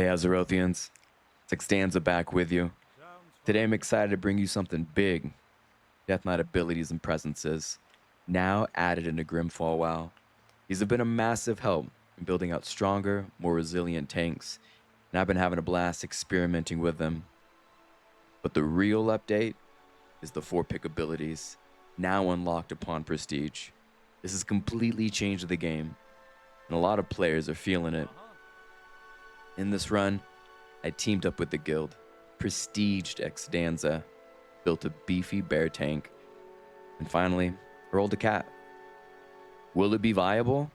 Hey Azerothians, it's Extanza back with you. Today I'm excited to bring you something big. Death Knight abilities and presences, now added into Grimfall WOW. These have been a massive help in building out stronger, more resilient tanks, and I've been having a blast experimenting with them. But the real update is the 4-pick abilities, now unlocked upon Prestige. This has completely changed the game, and a lot of players are feeling it. In this run, I teamed up with the guild, prestiged Extanza, built a beefy bear tank, and finally, rolled a cat. Will it be viable?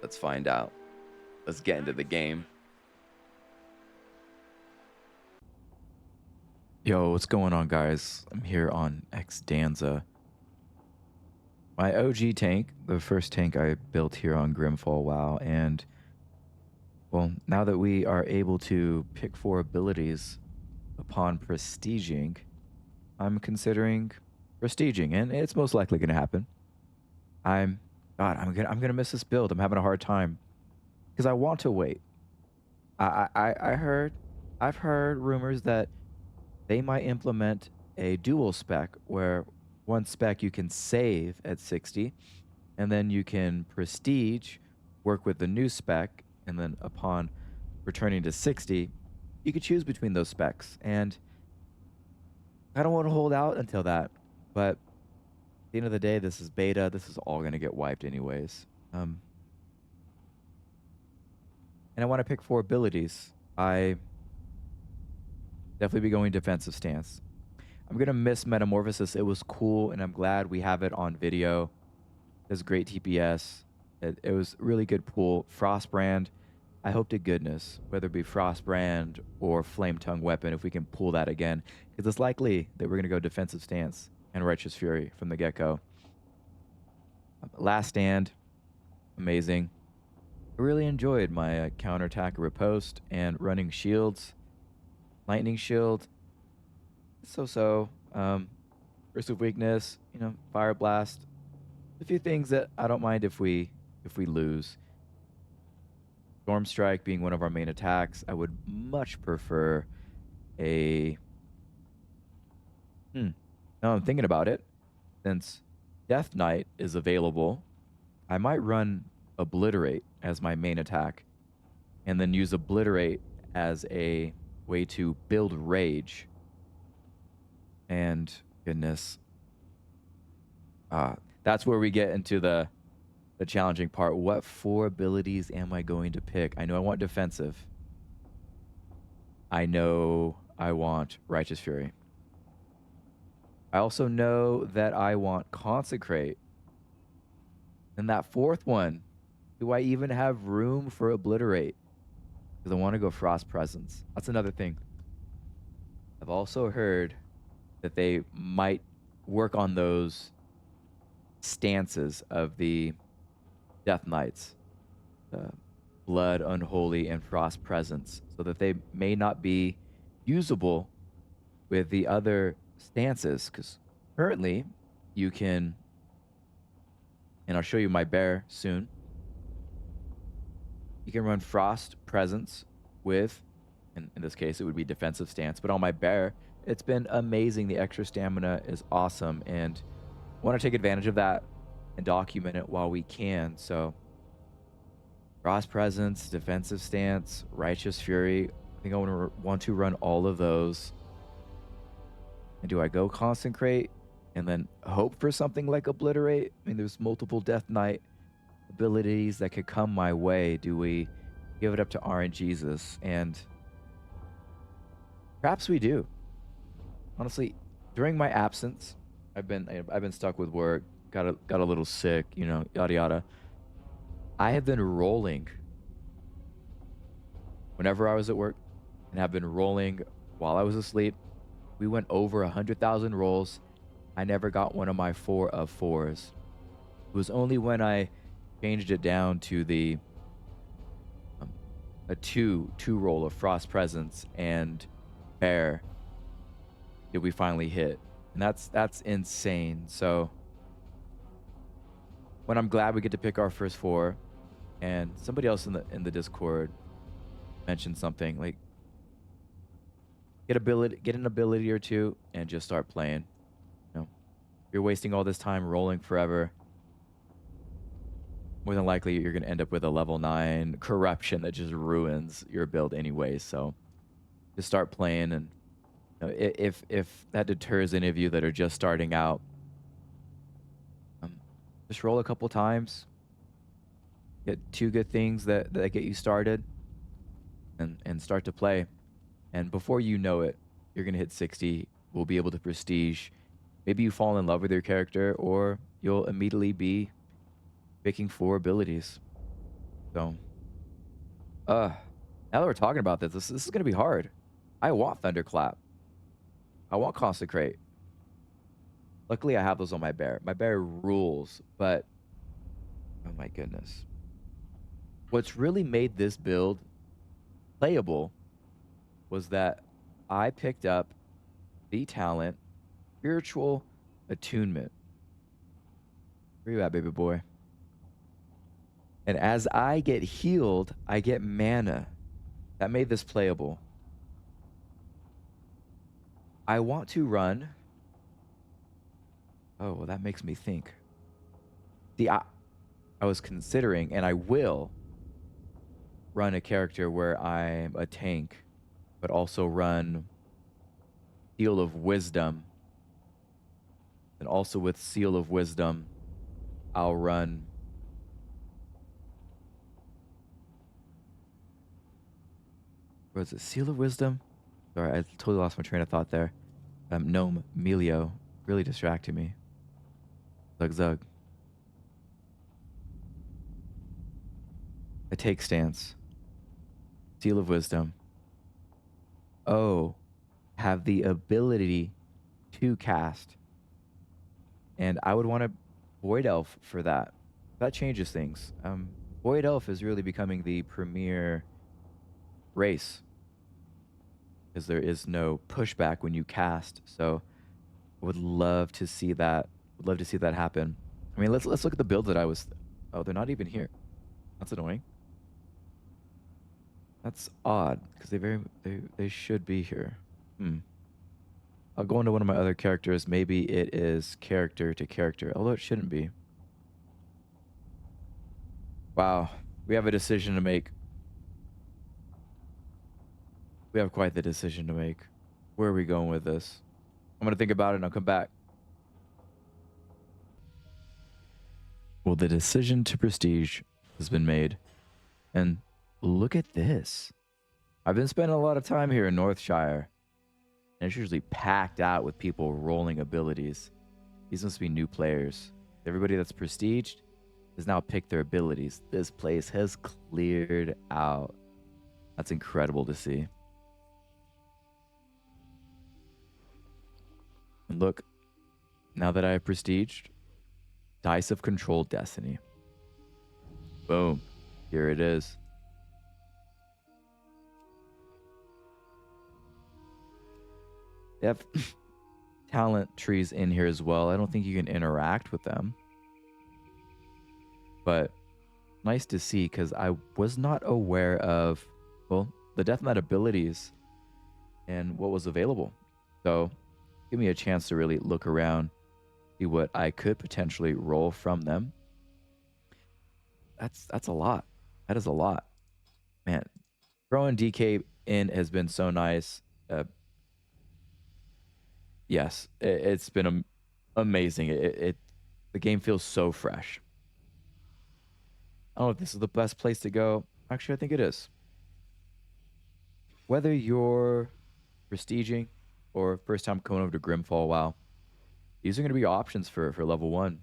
Let's find out. Let's get into the game. Yo, what's going on, guys? I'm here on Extanza. My OG tank, the first tank I built here on Grimfall WoW, and well, now that we are able to pick 4 abilities upon prestiging, I'm considering prestiging, and it's most likely going to happen. I'm gonna miss this build. I'm having a hard time because I want to wait. I've heard rumors that they might implement a dual spec where one spec you can save at 60, and then you can prestige, work with the new spec, and then upon returning to 60, you could choose between those specs. And I don't want to hold out until that, but at the end of the day, this is beta. This is all going to get wiped anyways. And I want to pick 4 abilities. I definitely be going defensive stance. I'm going to miss Metamorphosis. It was cool, and I'm glad we have it on video. It's great TPS. It was really good pool. Frostbrand, I hope to goodness, whether it be Frostbrand or Flame Tongue Weapon, if we can pull that again, because it's likely that we're going to go defensive stance and Righteous Fury from the get-go. Last Stand, amazing. I really enjoyed my counterattack riposte and running shields. Lightning Shield, so-so. Burst of Weakness, Fire Blast. A few things that I don't mind if we lose. Storm Strike being one of our main attacks. I would much prefer a... Now I'm thinking about it. Since Death Knight is available, I might run Obliterate as my main attack, and then use Obliterate as a way to build Rage. And goodness, that's where we get into the challenging part. What 4 abilities am I going to pick? I know I want defensive. I know I want Righteous Fury. I also know that I want Consecrate. And that 4th one, do I even have room for Obliterate? Because I want to go Frost Presence. That's another thing. I've also heard that they might work on those stances of the Death Knights, Blood, Unholy, and Frost Presence, so that they may not be usable with the other stances. Because currently, you can, and I'll show you my bear soon, you can run Frost Presence with, in this case, it would be defensive stance. But on my bear, it's been amazing. The extra stamina is awesome, and I want to take advantage of that and document it while we can. So Frost Presence, defensive stance, Righteous Fury. I think I want to run all of those. And do I go Consecrate and then hope for something like Obliterate? I mean, there's multiple Death Knight abilities that could come my way. Do we give it up to RNGesus? And perhaps we do. Honestly, during my absence, I've been stuck with work, got a little sick, yada yada. I have been rolling whenever I was at work, and have been rolling while I was asleep. We went over 100,000 rolls. I never got one of my 4 of 4s. It was only when I changed it down to the a two roll of Frost Presence and Bear did we finally hit, and that's insane. So when I'm glad we get to pick our first 4, and somebody else in the Discord mention something like get an ability or two, and just start playing. You know, you're wasting all this time rolling forever. More than likely, you're gonna end up with a level 9 corruption that just ruins your build anyway. So just start playing, and if that deters any of you that are just starting out, um, just roll a couple times, get two good things that get you started, and start to play. And before you know it, you're gonna hit 60. We'll be able to prestige. Maybe you fall in love with your character, or you'll immediately be picking 4 abilities. So, now that we're talking about this is gonna be hard. I want Thunderclap. I want Consecrate. Luckily, I have those on my bear. My bear rules, but oh my goodness. What's really made this build playable was that I picked up the talent Spiritual Attunement. Where you at, baby boy? And as I get healed, I get mana. That made this playable. I want to run. Oh, well, that makes me think. See, I was considering, and I will run a character where I'm a tank, but also run Seal of Wisdom. And also with Seal of Wisdom, I'll run. What was it? Seal of Wisdom? Sorry, I totally lost my train of thought there. Gnome Melio really distracted me. Zug Zug. A take stance. Seal of Wisdom. Oh, have the ability to cast. And I would want a Void Elf for that. That changes things. Void Elf is really becoming the premier race because there is no pushback when you cast. So I would love to see that. Would love to see that happen. I mean, let's look at the build that I was. Oh, they're not even here. That's annoying. That's odd because they should be here. I'll go into one of my other characters. Maybe it is character to character, although it shouldn't be. Wow, we have a decision to make. We have quite the decision to make. Where are we going with this? I'm gonna think about it and I'll come back. Well, the decision to prestige has been made. And look at this. I've been spending a lot of time here in Northshire. And it's usually packed out with people rolling abilities. These must be new players. Everybody that's prestiged has now picked their abilities. This place has cleared out. That's incredible to see. And look, now that I have prestiged, Dice of Controlled Destiny. Boom. Here it is. They have talent trees in here as well. I don't think you can interact with them. But nice to see because I was not aware of, well, the Death Knight abilities and what was available. So give me a chance to really look around, see what I could potentially roll from them. That's a lot. That is a lot. Man, throwing DK in has been so nice. Yes, it's been amazing. The game feels so fresh. I don't know if this is the best place to go. Actually, I think it is. Whether you're prestiging or first time coming over to Grimfall WoW, these are going to be options for level 1.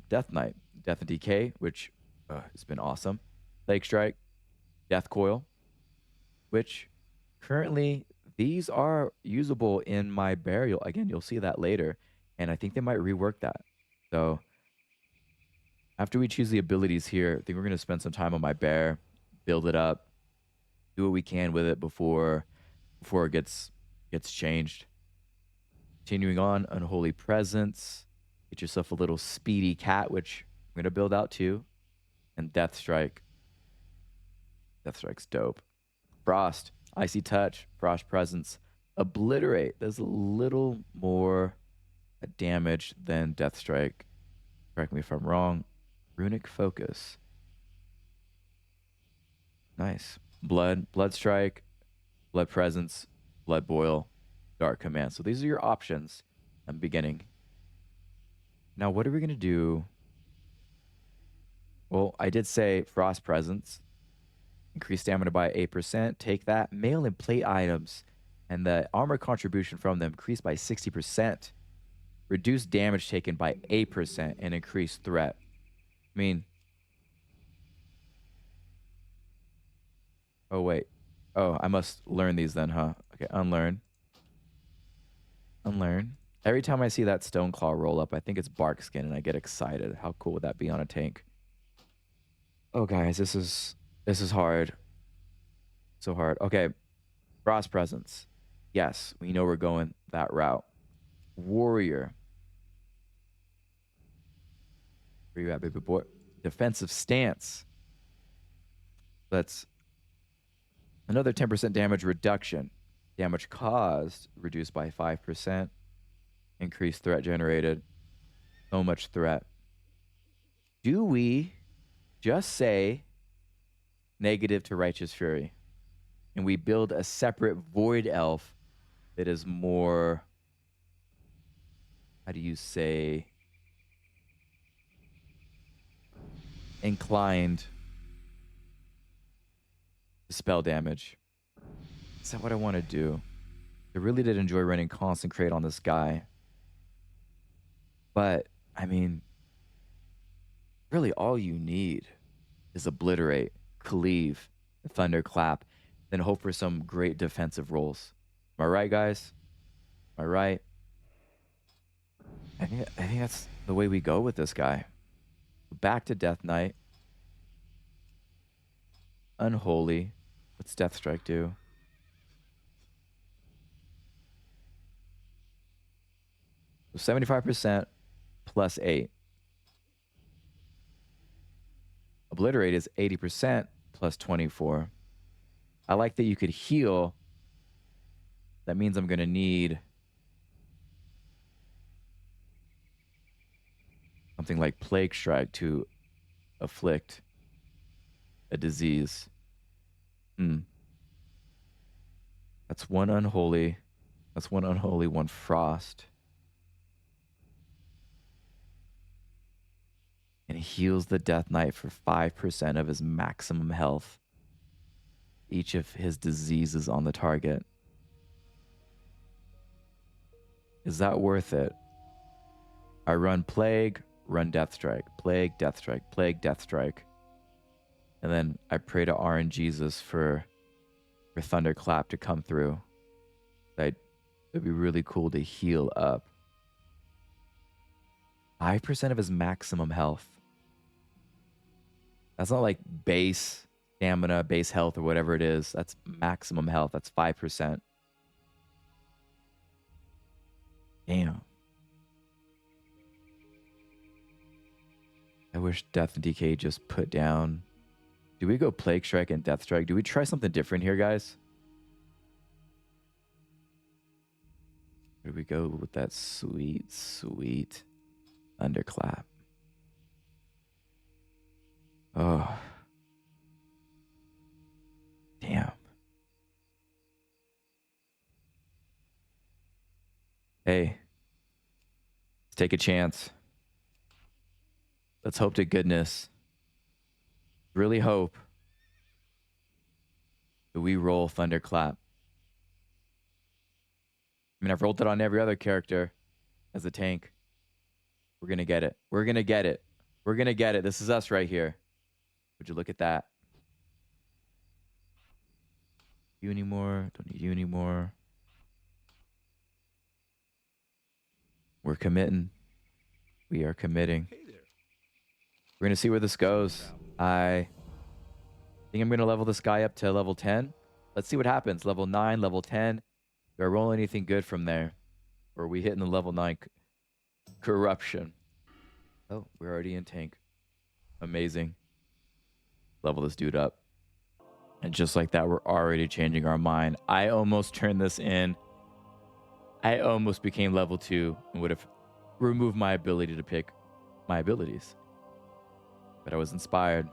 Death Knight, Death and Decay, which has been awesome. Lake Strike, Death Coil, which currently these are usable in my burial. Again, you'll see that later. And I think they might rework that. So after we choose the abilities here, I think we're going to spend some time on my bear, build it up, do what we can with it before it gets changed. Continuing on, Unholy Presence. Get yourself a little speedy cat, which I'm going to build out too. And Death Strike. Death Strike's dope. Frost, Icy Touch, Frost Presence, Obliterate. Does a little more damage than Death Strike. Correct me if I'm wrong. Runic Focus. Nice. Blood Strike, Blood Presence, Blood Boil, Dark Command. So these are your options at the beginning. Now, what are we going to do? Well, I did say Frost Presence. Increase stamina by 8%. Take that. Mail and plate items and the armor contribution from them increased by 60%. Reduce damage taken by 8% and increase threat. I mean, oh, wait. Oh, I must learn these then, huh? Okay, unlearn. Unlearn. Every time I see that stone claw roll up, I think it's bark skin and I get excited. How cool would that be on a tank? Oh, guys, this is hard. So hard. Okay, Frost Presence. Yes, we know we're going that route. Warrior. Where you at, baby boy? Defensive Stance. That's another 10% damage reduction. Damage caused reduced by 5%. Increased threat generated. So much threat. Do we just say negative to Righteous Fury? And we build a separate Void Elf that is more, how do you say, inclined to spell damage. Is that what I want to do? I really did enjoy running Concentrate on this guy. But, I mean, really all you need is Obliterate, Cleave, Thunderclap, then hope for some great defensive rolls. Am I right, guys? Am I right? I think that's the way we go with this guy. Back to Death Knight. Unholy. What's Death Strike do? So 75% plus 8. Obliterate is 80% plus 24. I like that you could heal. That means I'm going to need something like Plague Strike to afflict a disease. That's one unholy. That's one unholy, one frost. And he heals the Death Knight for 5% of his maximum health. Each of his diseases on the target. Is that worth it? I run Plague, run Death Strike. Plague, Death Strike. Plague, Death Strike. And then I pray to RNGesus for Thunderclap to come through. It'd be really cool to heal up. 5% of his maximum health. That's not like base stamina, base health, or whatever it is. That's maximum health. That's 5%. Damn. I wish Death and DK just put down. Do we go Plague Strike and Death Strike? Do we try something different here, guys? Or do we go with that sweet, sweet Thunderclap? Oh. Damn. Hey. Let's take a chance. Let's hope to goodness. Really hope that we roll Thunderclap. I mean, I've rolled it on every other character as a tank. We're going to get it. We're going to get it. We're going to get it. This is us right here. Would you look at that? You anymore? Don't need you anymore. We're committing. We are committing. We're going to see where this goes. I think I'm going to level this guy up to level 10. Let's see what happens. Level 9, level 10. Do I roll anything good from there? Or are we hitting the level 9 corruption? Oh, we're already in tank. Amazing. Level this dude up. And just like that, we're already changing our mind. I almost turned this in. I almost became level 2 and would have removed my ability to pick my abilities. But I was inspired.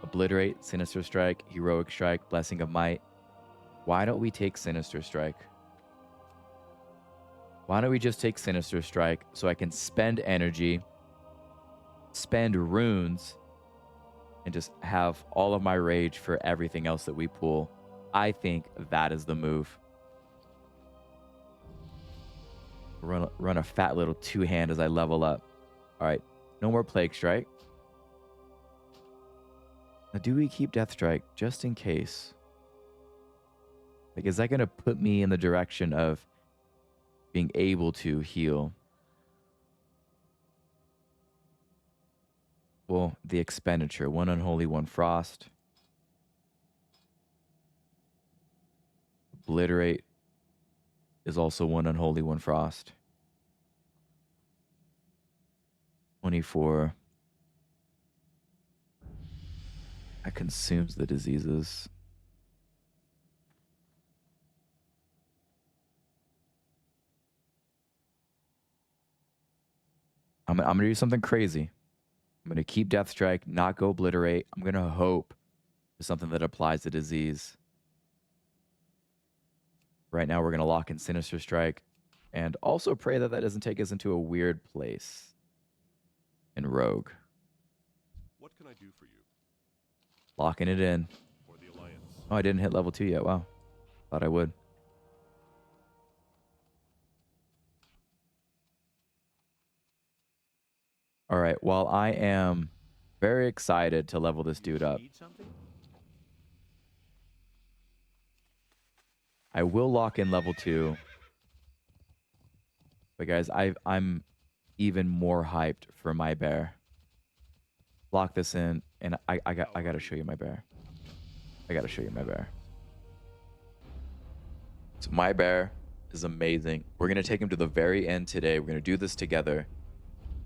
Obliterate, Sinister Strike, Heroic Strike, Blessing of Might. Why don't we take Sinister Strike? Why don't we just take Sinister Strike so I can spend energy, spend runes, and just have all of my rage for everything else that we pull? I think that is the move. Run a fat little 2-hand as I level up. All right, no more Plague Strike. Now, do we keep Death Strike just in case? Like, is that going to put me in the direction of being able to heal? Well, the expenditure. 1 Unholy, 1 Frost. Obliterate is also 1 Unholy, 1 Frost. 24. That consumes the diseases. I'm going to do something crazy. I'm going to keep Death Strike, not go Obliterate. I'm going to hope for something that applies to disease. Right now, we're going to lock in Sinister Strike and also pray that that doesn't take us into a weird place in Rogue. What can I do for you? Locking it in. For the Alliance. Oh, I didn't hit level 2 yet. Wow. Thought I would. All right. While I am very excited to level this dude up, I will lock in level 2. But guys, I'm even more hyped for my bear. Lock this in, and I got to show you my bear. I got to show you my bear. So my bear is amazing. We're going to take him to the very end today. We're going to do this together.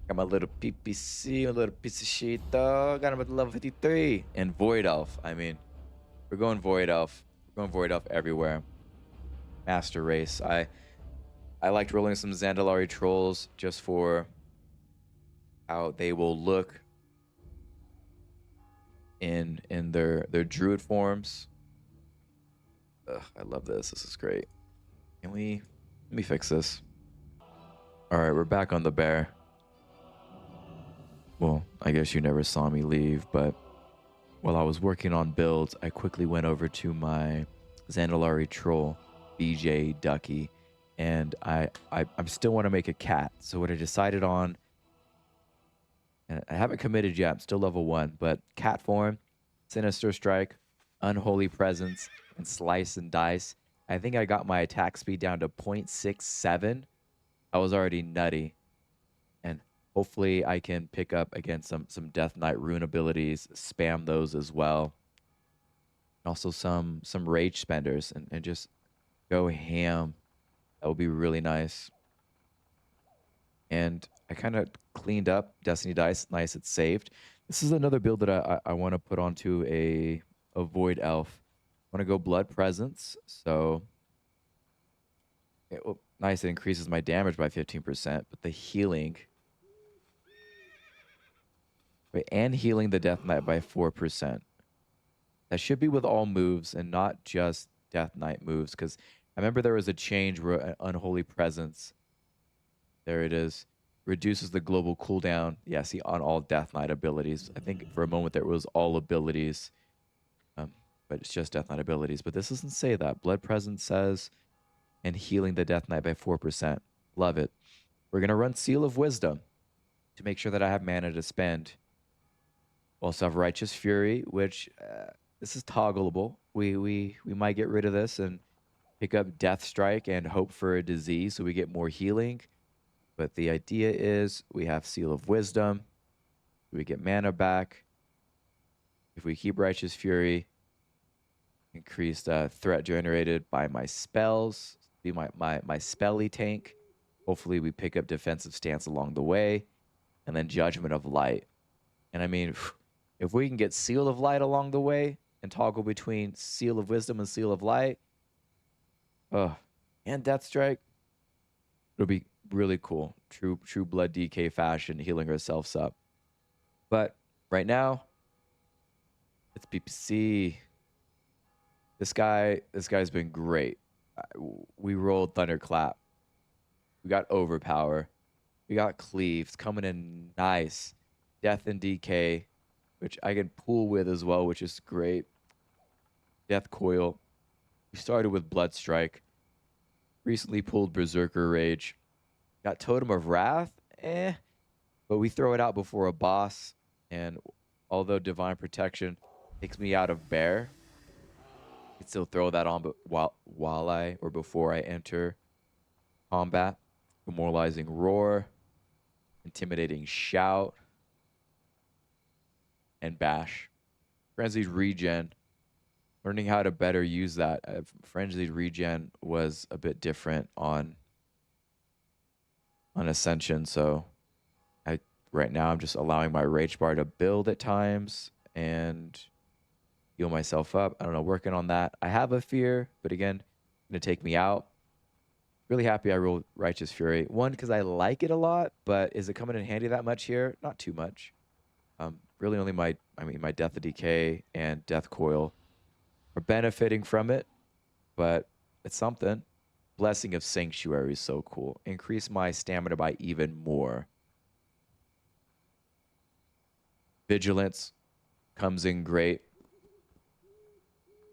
Got my little PPC, a little piece of shit, though. Got him at level 53. And Void Elf. I mean, we're going Void Elf. We're going Void Elf everywhere. Master Race. I liked rolling some Zandalari Trolls just for how they will look in their druid forms. Ugh, I love this. This is great. Let me fix this. All right, we're back on the bear. Well, I guess you never saw me leave, but while I was working on builds, I quickly went over to my Zandalari Troll, BJ Ducky, and I still want to make a cat. So what I decided on, and I haven't committed yet, I'm still level 1, but cat form, Sinister Strike, Unholy Presence, and Slice and Dice. I think I got my attack speed down to 0.67. I was already nutty. And hopefully I can pick up, again, some Death Knight rune abilities, spam those as well. Also some Rage Spenders, and just go ham. That would be really nice. And I kind of cleaned up Destiny Dice. Nice, it's saved. This is another build that I want to put onto a Void Elf. I want to go Blood Presence. So, nice, it increases my damage by 15%, but the healing... Wait, and healing the Death Knight by 4%. That should be with all moves and not just Death Knight moves, because I remember there was a change where Unholy Presence... There it is. Reduces the global cooldown. Yeah, see, on all Death Knight abilities. I think for a moment there was all abilities. But it's just Death Knight abilities. But this doesn't say that. Blood Presence says, and healing the Death Knight by 4%. Love it. We're going to run Seal of Wisdom to make sure that I have mana to spend. We also have Righteous Fury, which this is toggleable. We might get rid of this and pick up Death Strike and hope for a disease so we get more healing. But the idea is we have Seal of Wisdom. We get mana back. If we keep Righteous Fury, increased threat generated by my spells, be my spelly tank. Hopefully we pick up Defensive Stance along the way. And then Judgment of Light. And I mean, if we can get Seal of Light along the way, and toggle between Seal of Wisdom and Seal of Light. Oh, and Death Strike. It'll be really cool. True blood DK fashion, healing ourselves up. But right now, it's BPC. This guy's been great. We rolled Thunderclap. We got Overpower. We got Cleaves coming in nice. Death and DK, which I can pool with as well, which is great. Death Coil. We started with Blood Strike. Recently pulled Berserker Rage. Got Totem of Wrath. But we throw it out before a boss. And although Divine Protection takes me out of Bear, I can still throw that on but before I enter combat. Demoralizing Roar. Intimidating Shout. And Bash. Frenzied Regen. Learning how to better use that. Frenzied Regen was a bit different on Ascension, so right now I'm just allowing my Rage Bar to build at times and heal myself up. I don't know, working on that. I have a Fear, but again, going to take me out. Really happy I rolled Righteous Fury. One, because I like it a lot, but is it coming in handy that much here? Not too much. Really only my Death of Decay and Death Coil are benefiting from it, but it's something. Blessing of Sanctuary is so cool. Increase my stamina by even more. Vigilance comes in great.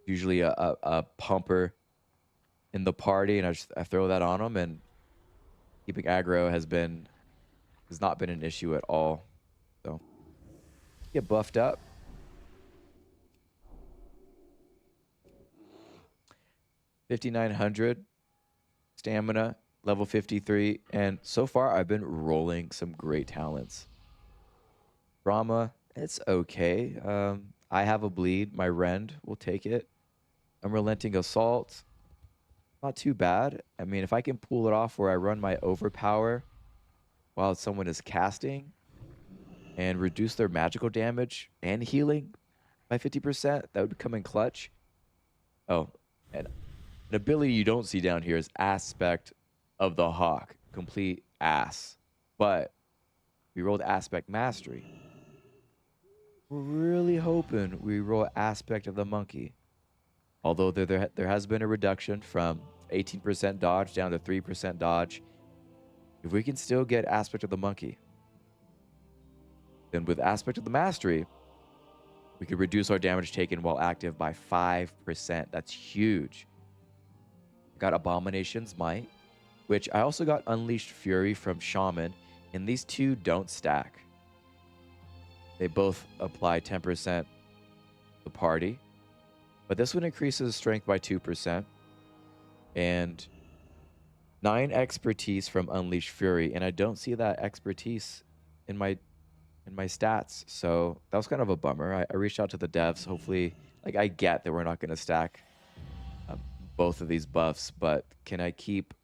Usually a pumper in the party, and I throw that on them, and keeping aggro has not been an issue at all. So get buffed up. 5,900 stamina, level 53, and so far I've been rolling some great talents. Drama, it's okay. I have a bleed. My Rend will take it. Unrelenting Assault, not too bad. I mean, if I can pull it off where I run my Overpower while someone is casting and reduce their magical damage and healing by 50%, that would come in clutch. Oh, and an ability you don't see down here is Aspect of the Hawk. Complete ass. But we rolled Aspect Mastery. We're really hoping we roll Aspect of the Monkey. Although there has been a reduction from 18% dodge down to 3% dodge. If we can still get Aspect of the Monkey, then with Aspect of the Mastery, we could reduce our damage taken while active by 5%. That's huge. Got Abomination's Might, which I also got Unleashed Fury from Shaman, and these two don't stack. They both apply 10% the party, but this one increases strength by 2% and 9 expertise from Unleashed Fury, and I don't see that expertise in my stats, so that was kind of a bummer. I reached out to the devs. Hopefully, like, I get that we're not going to stack both of these buffs, but can I keep,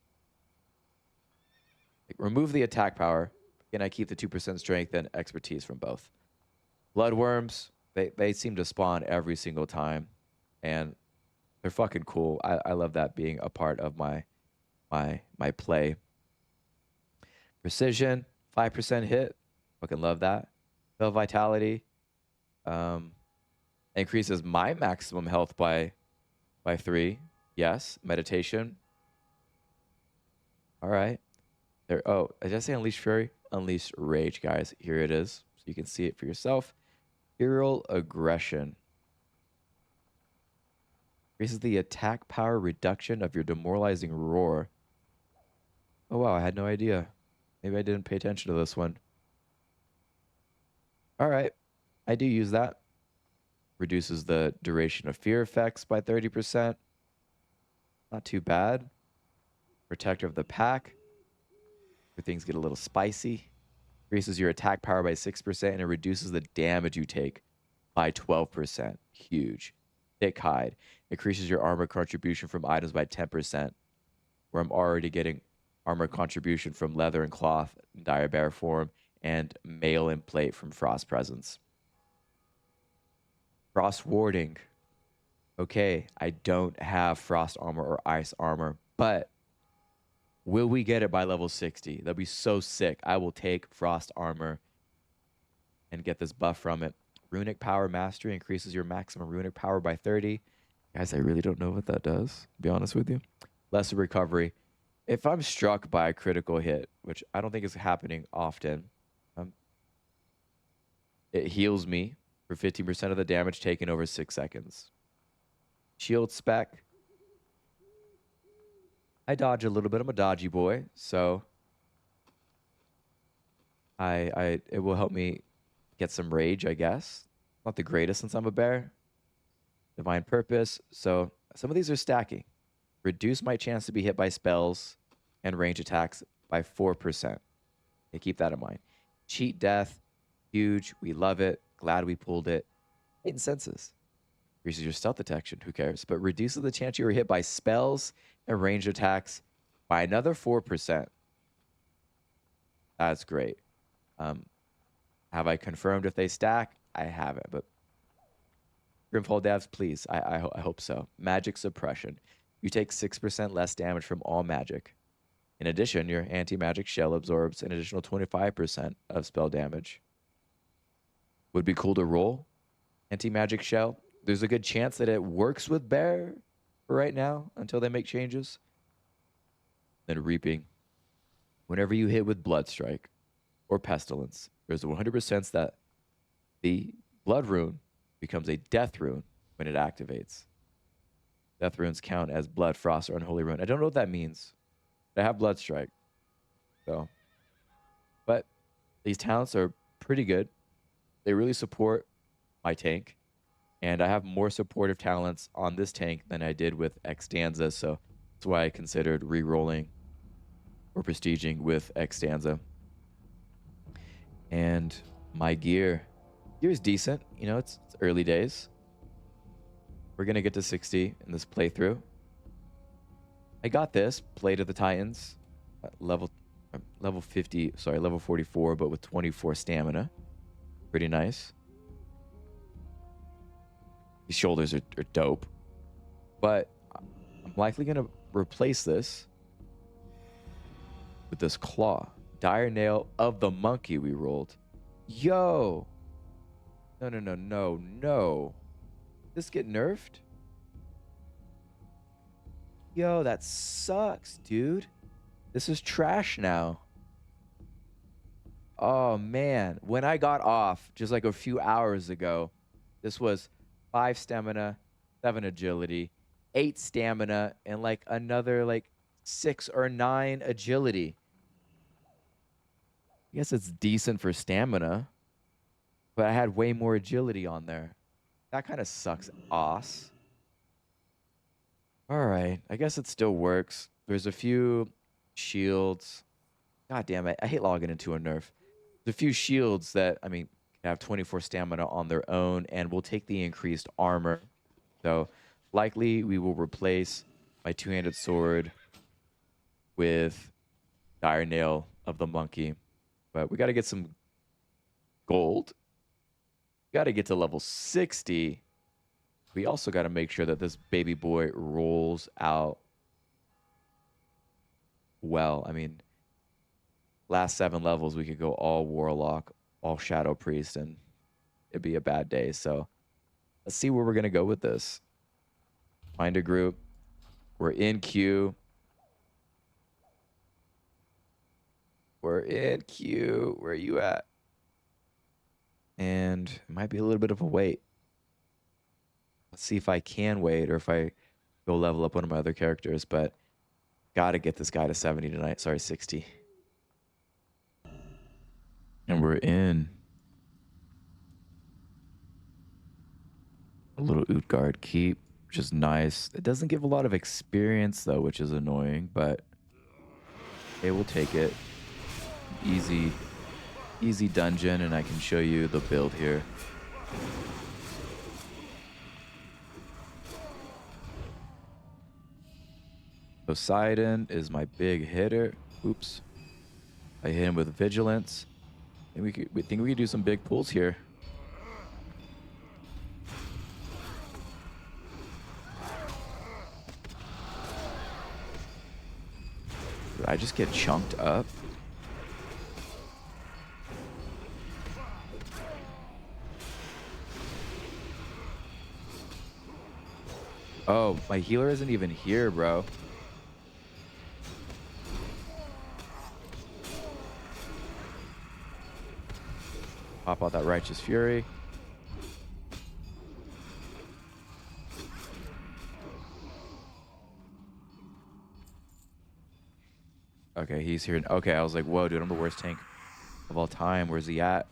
remove the attack power? Can I keep the 2% strength and expertise from both? Bloodworms, they seem to spawn every single time, and they're fucking cool. I love that being a part of my play. Precision, 5% hit. Fucking love that. Spell Vitality increases my maximum health by 3. Yes. Meditation. All right. There. Oh, did I say Unleash Fury? Unleash Rage, guys. Here it is. So you can see it for yourself. Hero Aggression. Increases the attack power reduction of your demoralizing roar. Oh, wow. I had no idea. Maybe I didn't pay attention to this one. All right. I do use that. Reduces the duration of fear effects by 30%. Not too bad. Protector of the Pack. Where things get a little spicy. Increases your attack power by 6% and it reduces the damage you take by 12%. Huge. Thick Hide. Increases your armor contribution from items by 10%. Where I'm already getting armor contribution from leather and cloth in Dire Bear form and mail and plate from Frost Presence. Frost Warding. Okay, I don't have frost armor or ice armor, but will we get it by level 60? That'd be so sick. I will take frost armor and get this buff from it. Runic power mastery increases your maximum runic power by 30. Guys, I really don't know what that does, to be honest with you. Lesser recovery. If I'm struck by a critical hit, which I don't think is happening often, it heals me for 15% of the damage taken over 6 seconds. Shield spec. I dodge a little bit. I'm a dodgy boy, so it will help me get some rage, I guess. Not the greatest since I'm a bear. Divine purpose. So some of these are stacking. Reduce my chance to be hit by spells and range attacks by 4%. Okay, keep that in mind. Cheat death. Huge. We love it. Glad we pulled it. Heightened senses. Increases your stealth detection. Who cares? But reduces the chance you are hit by spells and range attacks by another 4%. That's great. Have I confirmed if they stack? I haven't, but Grimfall devs, please. I hope so. Magic suppression. You take 6% less damage from all magic. In addition, your anti-magic shell absorbs an additional 25% of spell damage. Would be cool to roll anti-magic shell. There's a good chance that it works with bear for right now until they make changes. Then reaping. Whenever you hit with blood strike or pestilence, there's a 100% that the blood rune becomes a death rune when it activates. Death runes count as blood, frost, or unholy rune. I don't know what that means. I have blood strike, so. But these talents are pretty good. They really support my tank, and I have more supportive talents on this tank than I did with Extanza, so that's why I considered re-rolling or prestiging with Extanza. And my gear is decent. You know, it's early days. We're going to get to 60 in this playthrough. I got this, Plate of the Titans, level 50, sorry, level 44, but with 24 stamina. Pretty nice. These shoulders are dope. But I'm likely going to replace this with this claw. Dire Nail of the Monkey we rolled. Yo! No. This get nerfed? Yo, that sucks, dude. This is trash now. Oh, man. When I got off just like a few hours ago, this was 5 stamina, 7 agility, 8 stamina, and like another like 6 or 9 agility. I guess it's decent for stamina, but I had way more agility on there. That kind of sucks ass. All right, I guess it still works. There's a few shields. God damn it, I hate logging into a nerf. There's a few shields that, I mean, have 24 stamina on their own, and will take the increased armor. So likely we will replace my two-handed sword with Dire Nail of the Monkey. But we got to get some gold. Got to get to level 60. We also got to make sure that this baby boy rolls out well. I mean, last 7 levels, we could go all Warlock, all Shadow Priest, and it'd be a bad day. So let's see where we're going to go with this. Find a group. We're in queue. We're in queue. Where are you at? And it might be a little bit of a wait. Let's see if I can wait or if I go level up one of my other characters. But got to get this guy to 70 tonight. Sorry, 60. And we're in. A little Utgard keep, which is nice. It doesn't give a lot of experience, though, which is annoying. But they will take it. Easy dungeon, and I can show you the build here. Poseidon is my big hitter. Oops. I hit him with vigilance. And we think we could do some big pulls here. Did I just get chunked up? Oh, my healer isn't even here, bro. Pop out that Righteous Fury. Okay, he's here. Okay, I was like, whoa, dude, I'm the worst tank of all time. Where's he at?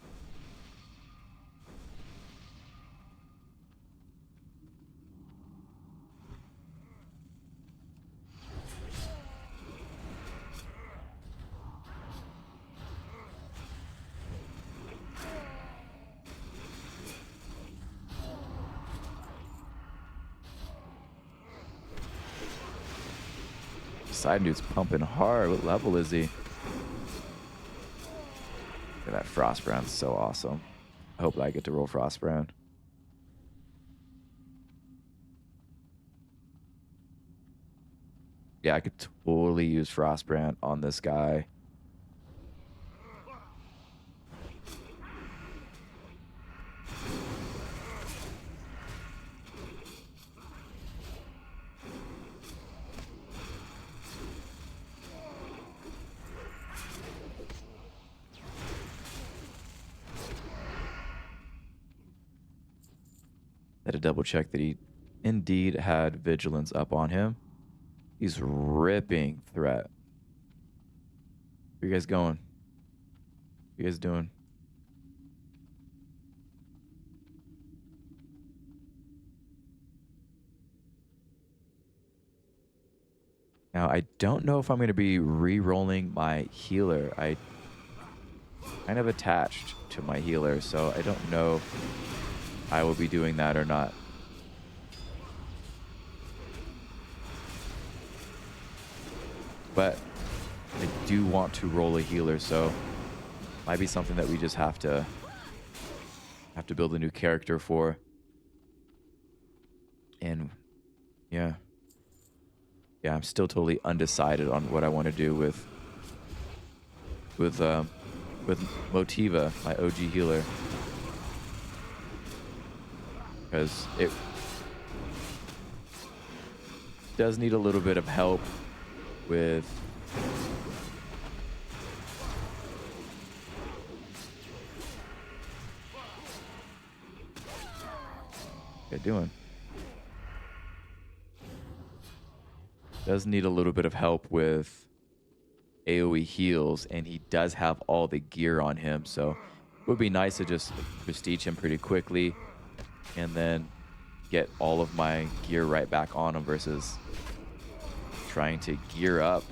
Side dude's pumping hard. What level is he? Look at that Frostbrand's so awesome. I hope that I get to roll Frostbrand. Yeah, I could totally use Frostbrand on this guy. Had to double check that he indeed had vigilance up on him. He's ripping threat. Where you guys going? What you guys doing? Now, I don't know if I'm going to be re-rolling my healer. I kind of attached to my healer, so I don't know if I will be doing that or not. But I do want to roll a healer, so might be something that we just have to build a new character for. And yeah. Yeah, I'm still totally undecided on what I want to do with Motiva, my OG healer. Because it does need a little bit of help with what doing? Does need a little bit of help with AoE heals, and he does have all the gear on him, so it would be nice to just prestige him pretty quickly and then get all of my gear right back on him versus trying to gear up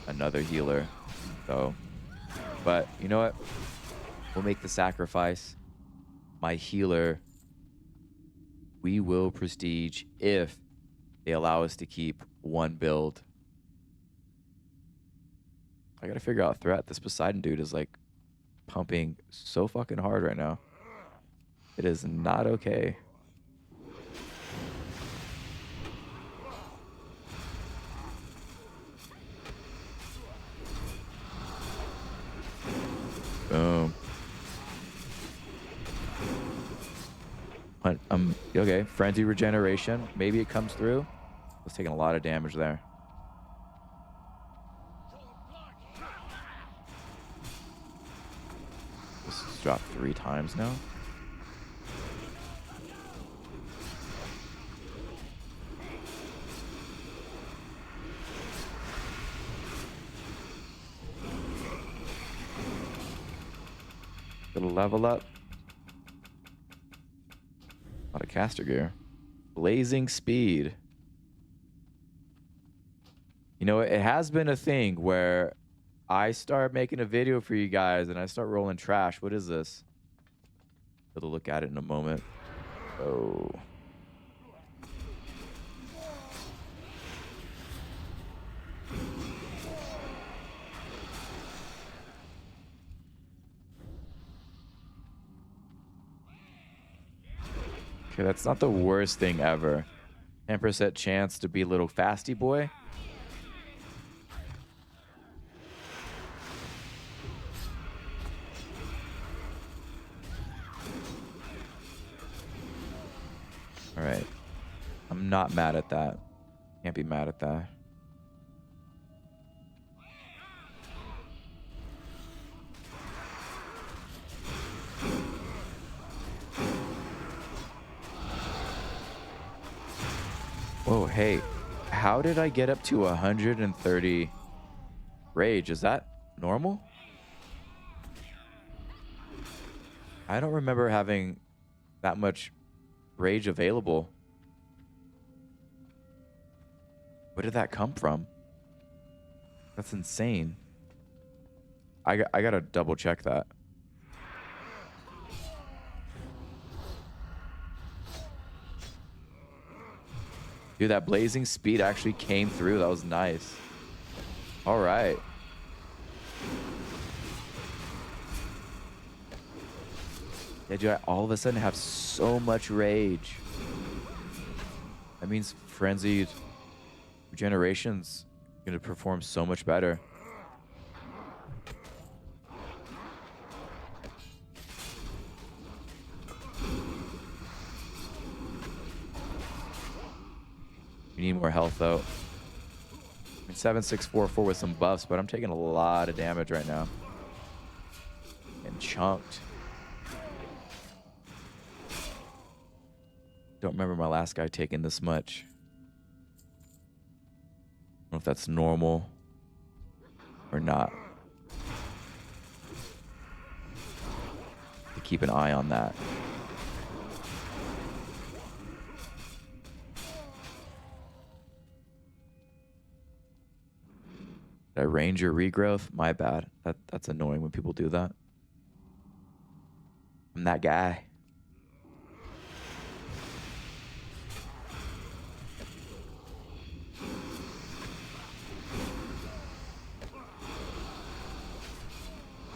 another healer. So, but you know what? We'll make the sacrifice. My healer, we will prestige if they allow us to keep one build. I gotta figure out threat. This Poseidon dude is like pumping so fucking hard right now. It is not okay. Boom. Okay, frenzy regeneration. Maybe it comes through. I was taking a lot of damage there. This has dropped 3 times now. Little level up. A lot of caster gear. Blazing speed. You know, it has been a thing where I start making a video for you guys and I start rolling trash. What is this? We'll look at it in a moment. Oh. Okay, that's not the worst thing ever. 10% chance to be a little fasty boy. right. I'm not mad at that. Can't be mad at that. Whoa, hey. How did I get up to 130 rage? Is that normal? I don't remember having that much rage available. Where did that come from? That's insane. I gotta double check that. Dude, that blazing speed actually came through. That was nice. All right. Yeah, dude, I all of a sudden have so much rage. That means Frenzied Regeneration's gonna perform so much better. We need more health, though. I mean, 7644 with some buffs, but I'm taking a lot of damage right now. And chunked. Don't remember my last guy taking this much. I don't know if that's normal or not. To keep an eye on that. Did I ranger regrowth? My bad. That's annoying when people do that. I'm that guy.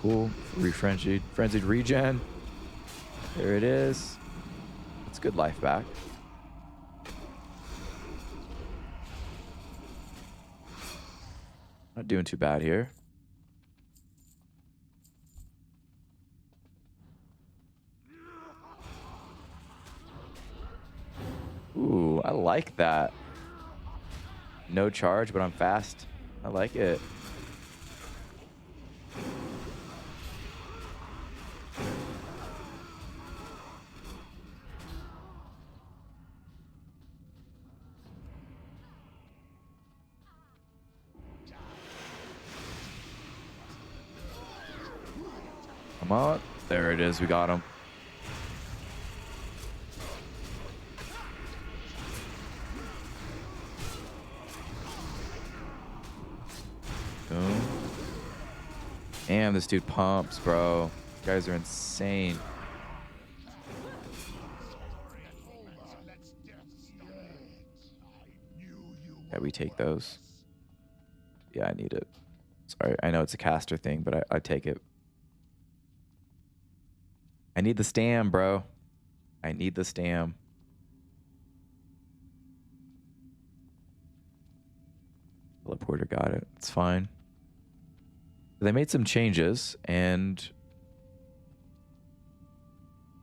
Cool. Frenzied regen. There it is. That's good life back. Not doing too bad here. Ooh, I like that. No charge, but I'm fast. I like it. Come on. There it is. We got him. Boom. Damn, this dude pumps, bro. You guys are insane. Yeah, we take those. Yeah, I need it. Sorry, I know it's a caster thing, but I take it. I need the stam, bro. I need the stam. Teleporter got it. It's fine. They made some changes, and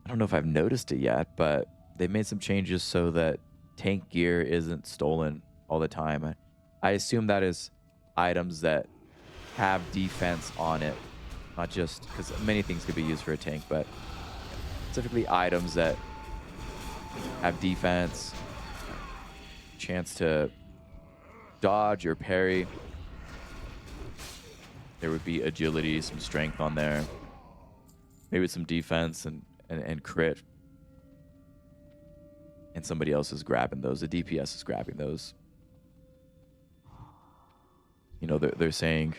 I don't know if I've noticed it yet, but they made some changes so that tank gear isn't stolen all the time. I assume that is items that have defense on it, not just because many things could be used for a tank, but specifically items that have defense, chance to dodge or parry. There would be agility, some strength on there, maybe some defense and crit. And somebody else is grabbing those. The DPS is grabbing those. You know, they're saying,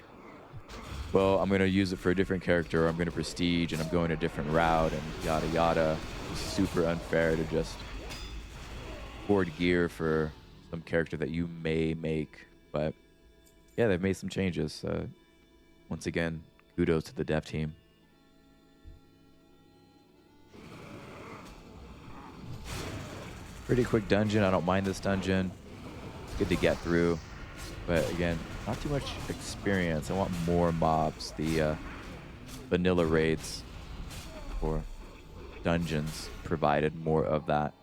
well, I'm going to use it for a different character, or I'm going to prestige, and I'm going a different route, and yada yada. It's super unfair to just hoard gear for some character that you may make. But yeah, they've made some changes. Once again, kudos to the dev team. Pretty quick dungeon. I don't mind this dungeon. Good to get through. But again, not too much experience. I want more mobs. The vanilla raids or dungeons provided more of that.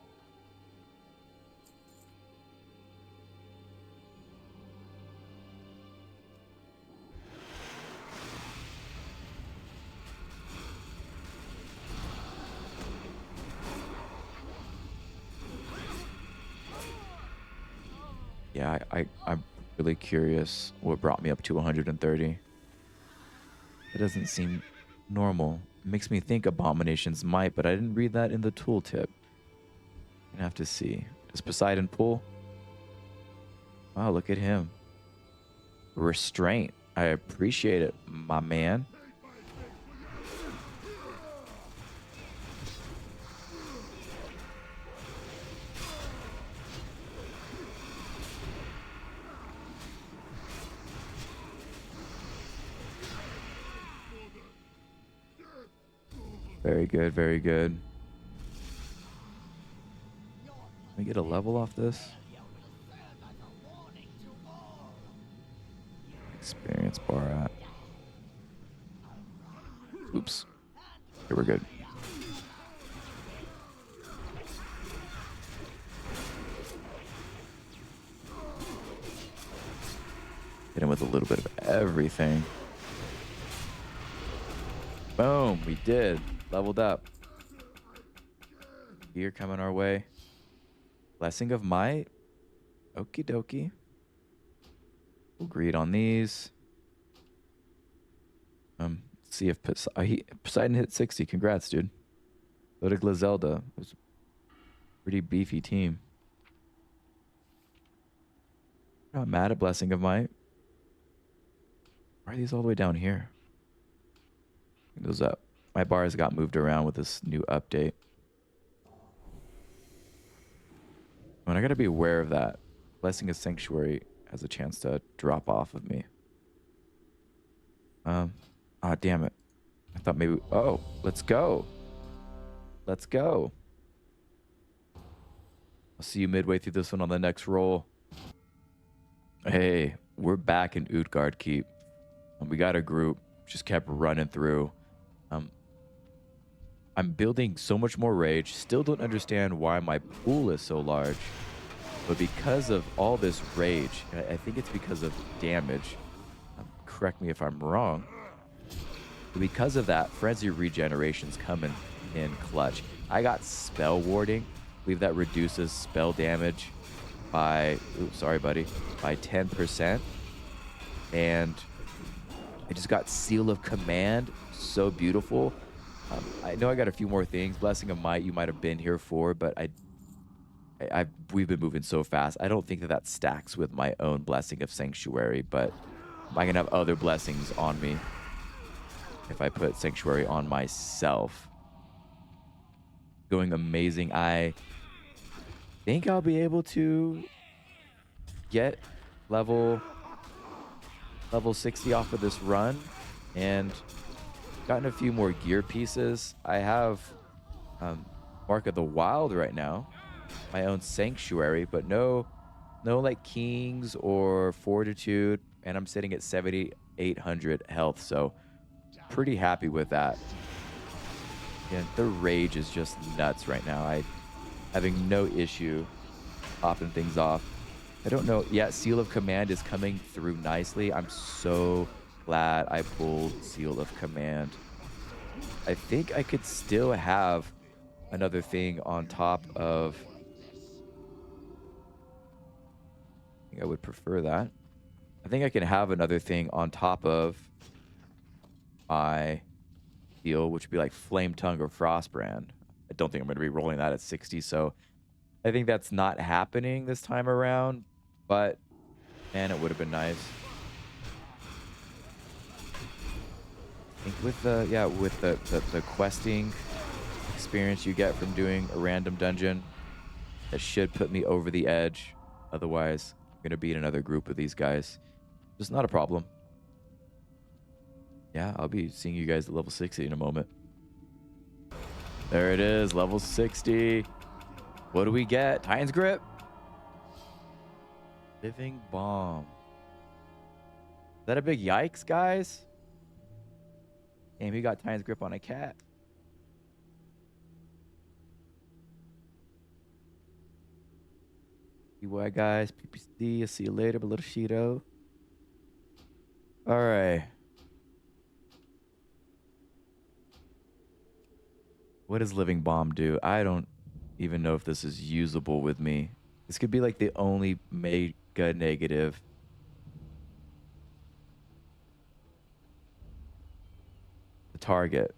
Yeah, I'm really curious what brought me up to 130. It doesn't seem normal. It makes me think Abomination's might, but I didn't read that in the tooltip. Gonna have to see. Does Poseidon pull? Wow, look at him. Restraint. I appreciate it, my man. Very good, very good. Can we get a level off this? Experience bar at. Oops. Okay, we're good. Hit him with a little bit of everything. Boom, we did. Leveled up. Gear coming our way. Blessing of Might. Okie dokie. We'll greed on these. See if Poseidon hit 60. Congrats, dude. So did Glazelda. It was a pretty beefy team. Not mad at Blessing of Might. Why are these all the way down here? Those up. My bars got moved around with this new update. And I gotta be aware of that. Blessing of Sanctuary has a chance to drop off of me. Ah, damn it. I thought maybe, oh, let's go. Let's go. I'll see you midway through this one on the next roll. Hey, we're back in Utgard Keep. We got a group, just kept running through. I'm building so much more rage. Still don't understand why my pool is so large. But because of all this rage, and I think it's because of damage. Correct me if I'm wrong. But because of that, Frenzy Regeneration's coming in clutch. I got Spell Warding. I believe that reduces spell damage by, oops, sorry, buddy, by 10%. And I just got Seal of Command. So beautiful. I know I got a few more things. Blessing of Might, you might have been here for, but we've been moving so fast. I don't think that stacks with my own Blessing of Sanctuary, but I can have other blessings on me if I put Sanctuary on myself. Going amazing. I think I'll be able to get level 60 off of this run, and gotten a few more gear pieces. I have Mark of the Wild right now, my own Sanctuary, but no like Kings or Fortitude, and I'm sitting at 7,800 health, so pretty happy with that. And the rage is just nuts right now. I having no issue popping things off. I don't know. Yeah, Seal of Command is coming through nicely. I'm so glad I pulled Seal of Command. I think I could still have another thing on top of... I think I would prefer that. I think I can have another thing on top of my Seal, which would be like Flame Tongue or Frostbrand. I don't think I'm going to be rolling that at 60, so I think that's not happening this time around, but man, it would have been nice. I think with the questing experience you get from doing a random dungeon, that should put me over the edge. Otherwise, I'm going to be in another group of these guys. Just not a problem. Yeah, I'll be seeing you guys at level 60 in a moment. There it is, level 60. What do we get? Titan's Grip. Living Bomb. Is that a big yikes, guys? Damn, he got Titan's Grip on a cat. EY, guys. PPC. I'll see you later, but little Shido. All right. What does Living Bomb do? I don't even know if this is usable with me. This could be like the only a negative. The target.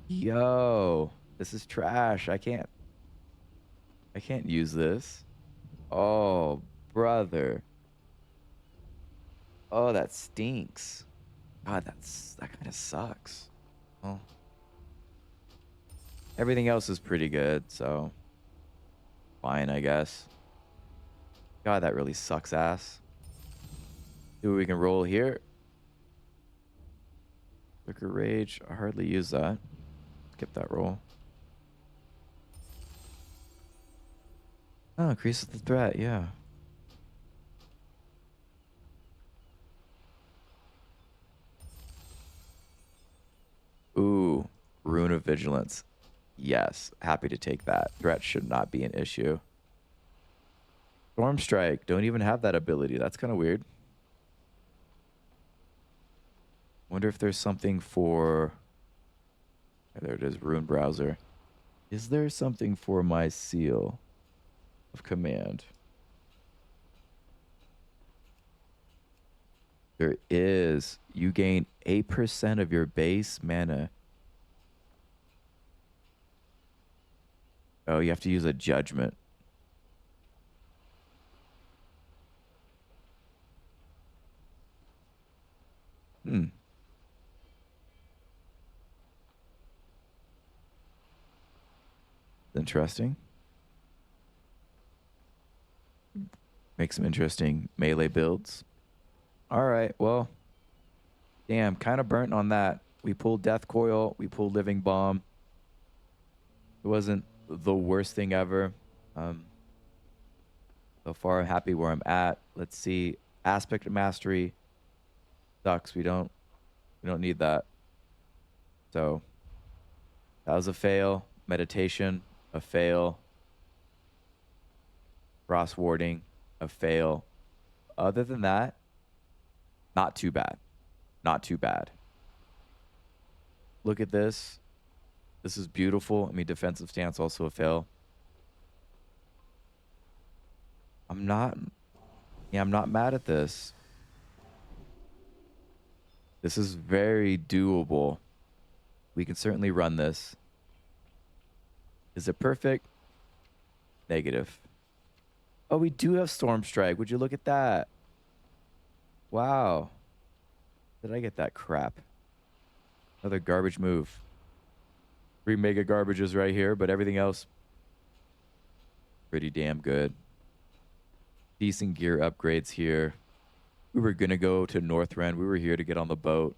Yo, this is trash. I can't use this. Oh, brother. Oh, that stinks. God, that kind of sucks. Well, everything else is pretty good, so fine, I guess. God, that really sucks ass. See what we can roll here. Quicker rage. I hardly use that. Skip that roll. Oh, increases the threat, yeah. Ooh, Rune of Vigilance. Yes, happy to take that. Threat should not be an issue. Storm Strike. Don't even have that ability. That's kind of weird. Wonder if there's something for... There it is, Rune Browser. Is there something for my seal of command? There is. You gain 8% of your base mana. Oh, you have to use a judgment. Interesting. Make some interesting melee builds. All right, well, damn, kind of burnt on that. We pulled Death Coil. We pulled Living Bomb. It wasn't the worst thing ever. So far, I'm happy where I'm at. Let's see. Aspect Mastery sucks. We don't need that. So that was a fail. Meditation, a fail. Frost Warding, a fail. Other than that, not too bad. Not too bad. Look at this. This is beautiful. I mean, defensive stance also a fail. I'm not mad at this. This is very doable. We can certainly run this. Is it perfect? Negative. Oh, we do have Storm Strike. Would you look at that? Wow. Did I get that crap? Another garbage move. 3 mega garbages right here, but everything else pretty damn good. Decent gear upgrades here. We were going to go to Northrend. We were here to get on the boat,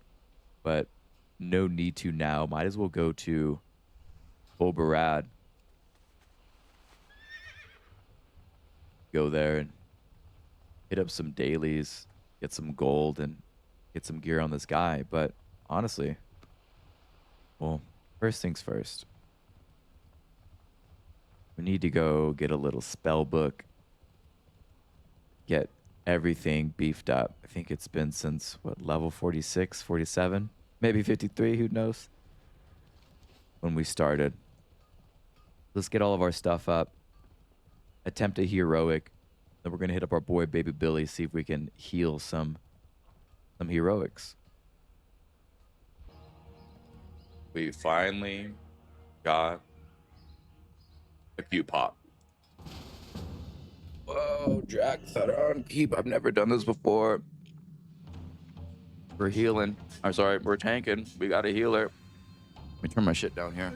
but no need to now. Might as well go to Oberad. Go there and hit up some dailies, get some gold, and get some gear on this guy. But honestly, well, first things first. We need to go get a little spell book. Get everything beefed up. I think it's been since, what, level 46, 47? Maybe 53, who knows? When we started. Let's get all of our stuff up. Attempt a heroic. Then we're going to hit up our boy Baby Billy, see if we can heal some heroics. We finally got a Q pop. Whoa, Jack, set on keep. I've never done this before. We're healing. I'm sorry, we're tanking. We got a healer. Let me turn my shit down here.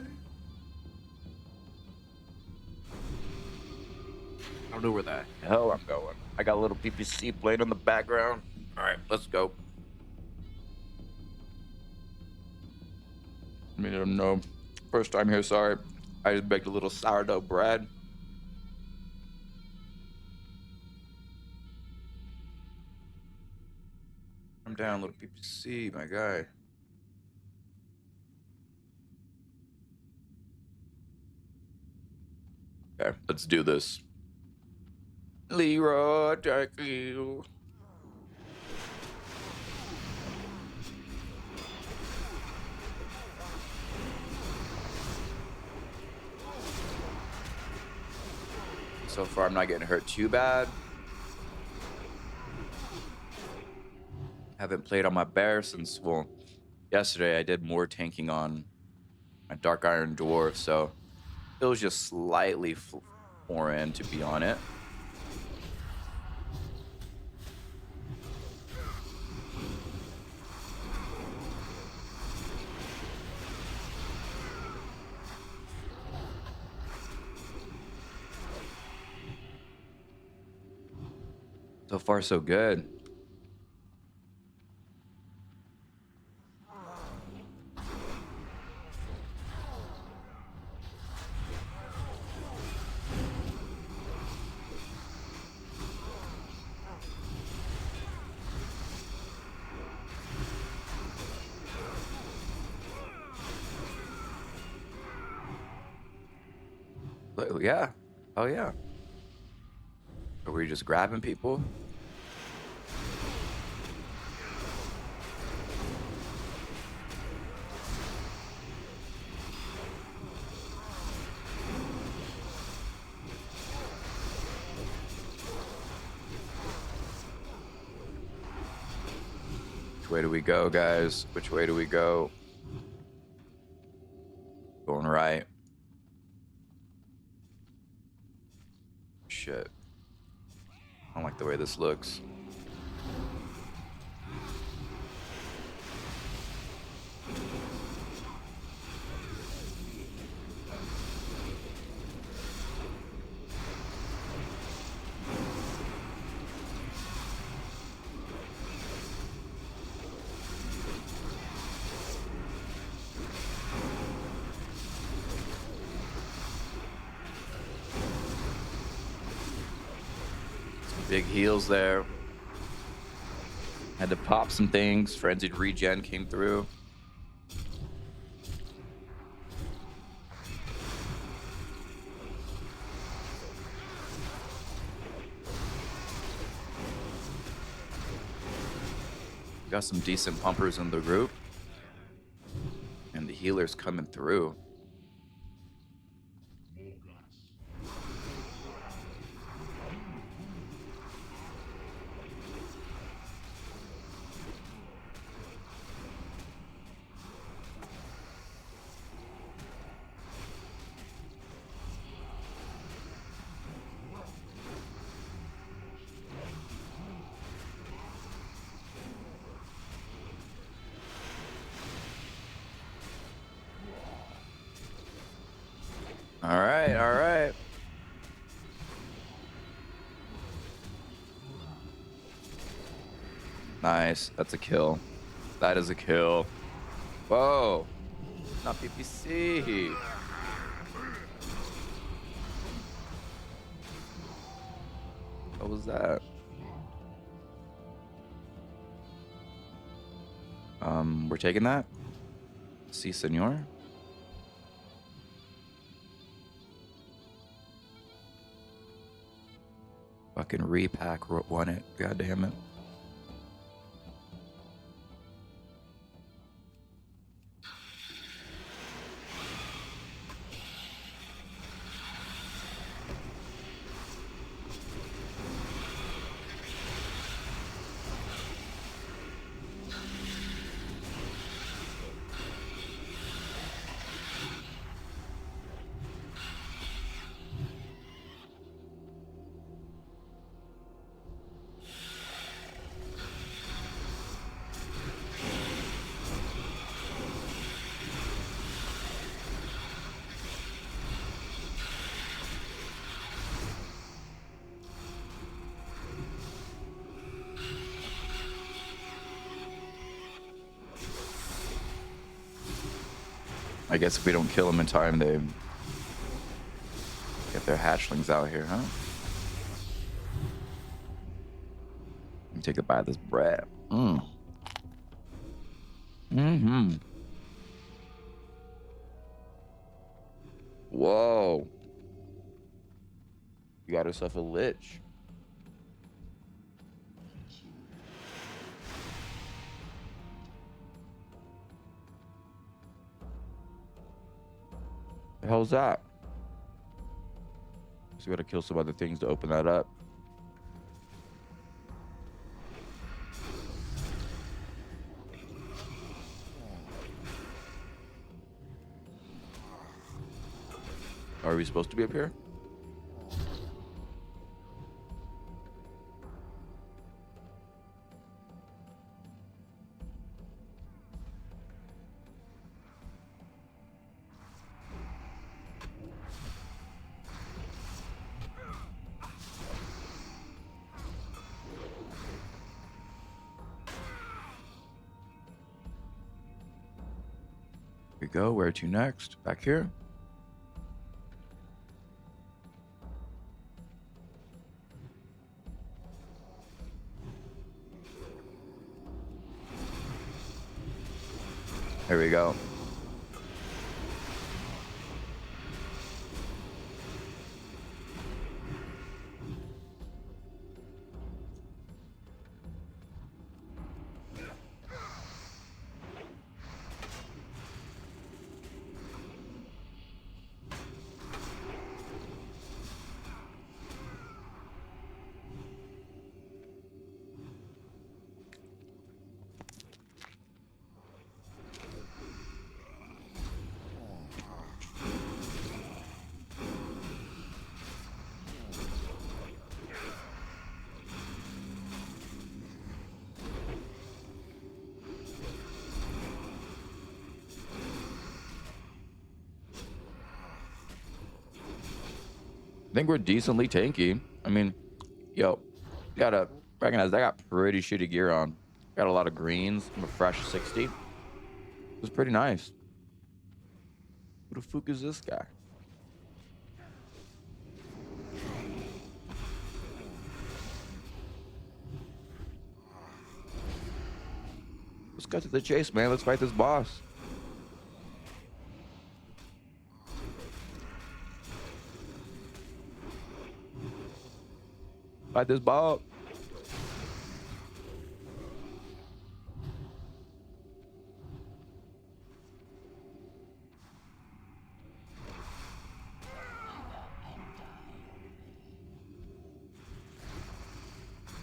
I don't know where the hell I'm going. I got a little PPC playing in the background. All right, let's go. I mean, no, first time here, sorry. I just baked a little sourdough bread. I'm down, little PPC, my guy. Okay, let's do this. Leroy Jekyll. So far, I'm not getting hurt too bad. Haven't played on my bear since, well, yesterday I did more tanking on my Dark Iron Dwarf, so it was just slightly foreign to be on it. So far, so good. Yeah. Oh, yeah. Are we just grabbing people? Which way do we go, guys? Which way do we go? Going right. Shit. I don't like the way this looks. Big heals there. Had to pop some things. Frenzied regen came through. Got some decent pumpers in the group. And the healer's coming through. All right, all right. Nice. That's a kill. That is a kill. Whoa. Not PPC. What was that? We're taking that? Si, senor. Fucking repack won it. God damn it. I guess if we don't kill them in time, they get their hatchlings out here, huh? Let me take a bite of this bread. Whoa. You got yourself a lich. The hell's that? So we gotta kill some other things to open that up. Are we supposed to be up here? Here we go. Where to next? Back here. There we go. I think we're decently tanky. I mean, yo, gotta recognize I got pretty shitty gear on. Got a lot of greens. I'm a fresh 60. It was pretty nice. Who the fuck is this guy? Let's cut to the chase, man. Let's fight this boss. Fight this boss.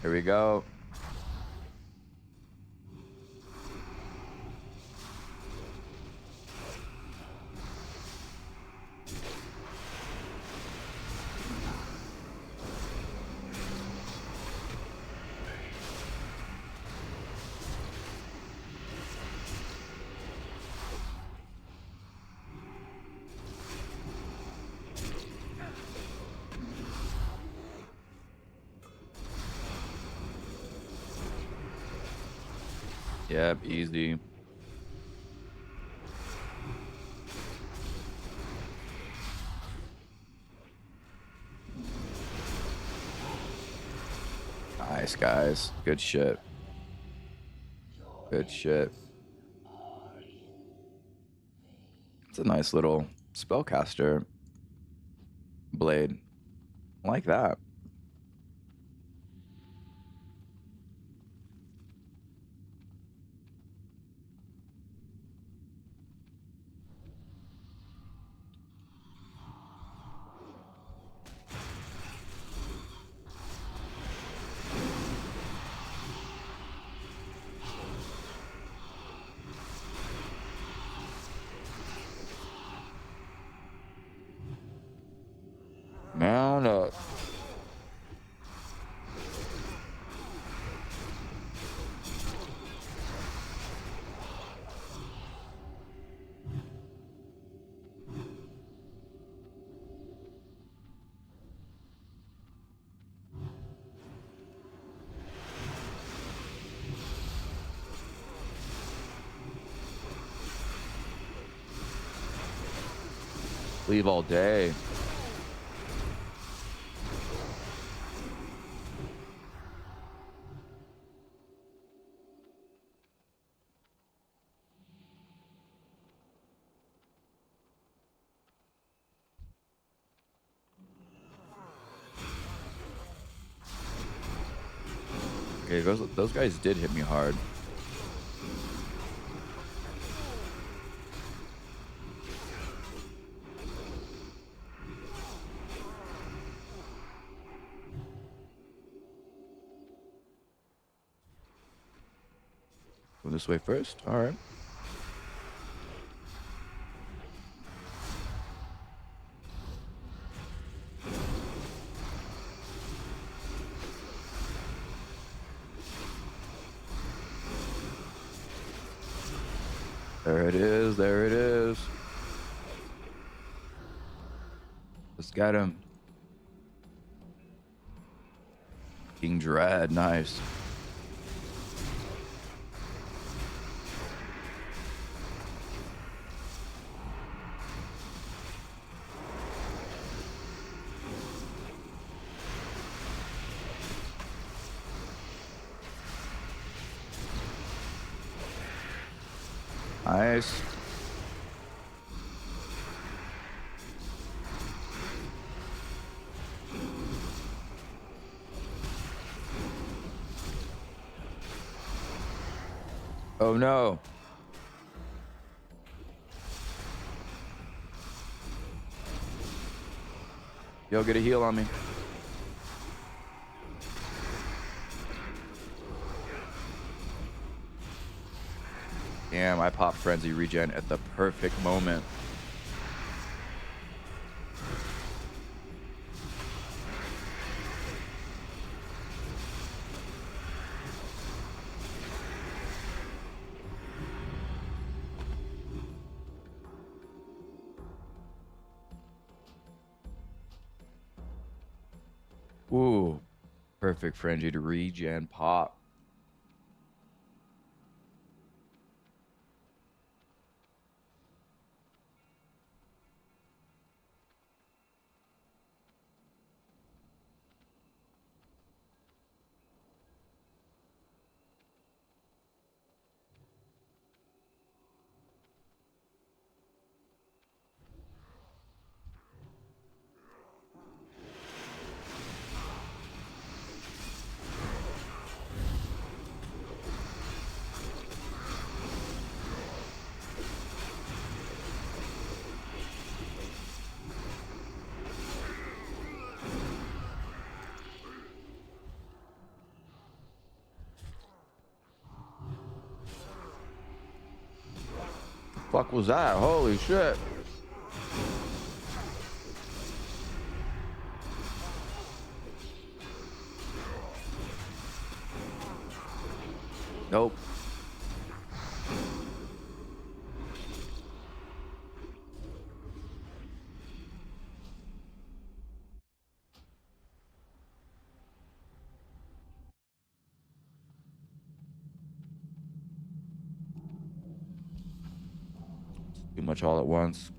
Here we go. Yep, easy. Nice, guys. Good shit. Good shit. It's a nice little spellcaster blade. I like that. Mount up. Leave all day. Okay, those guys did hit me hard. Go this way first. All right. There it is. There it is. Let's get him. King Dread. Nice. Nice. Oh no. Yo, get a heal on me. Damn, I popped Frenzy regen at the perfect moment. Ooh, perfect frenzy to regen pop. Fuck was that? Holy shit. Nope. Too much all at once.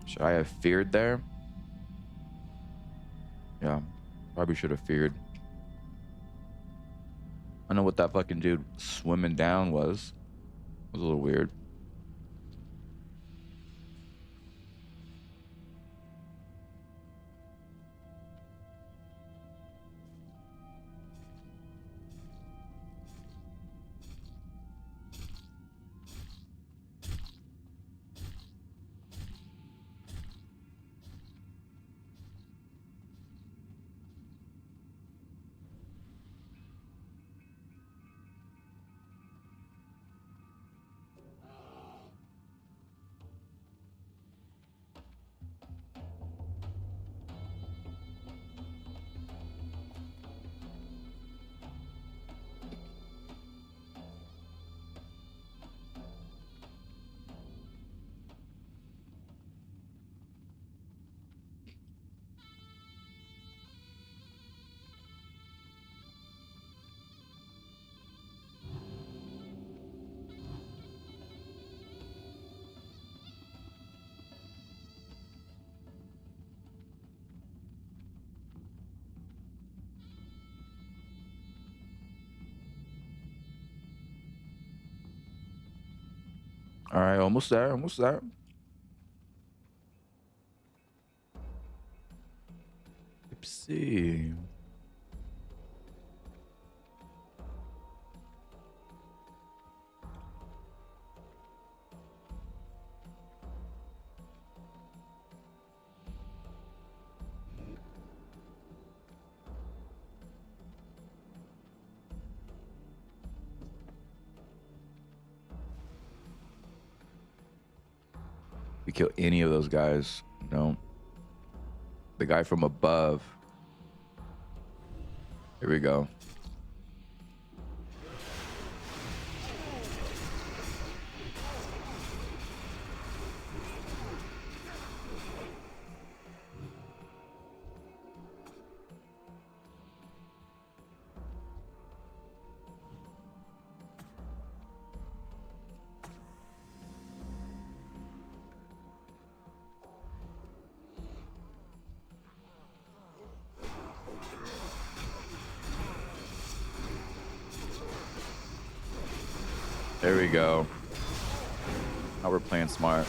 Should I have feared there? Yeah, probably should have feared. I know what that fucking dude swimming down was. It was a little weird. All right, almost there, almost there. Oopsie. We kill any of those guys, you know. The guy from above. Here we go. There we go. Now we're playing smart.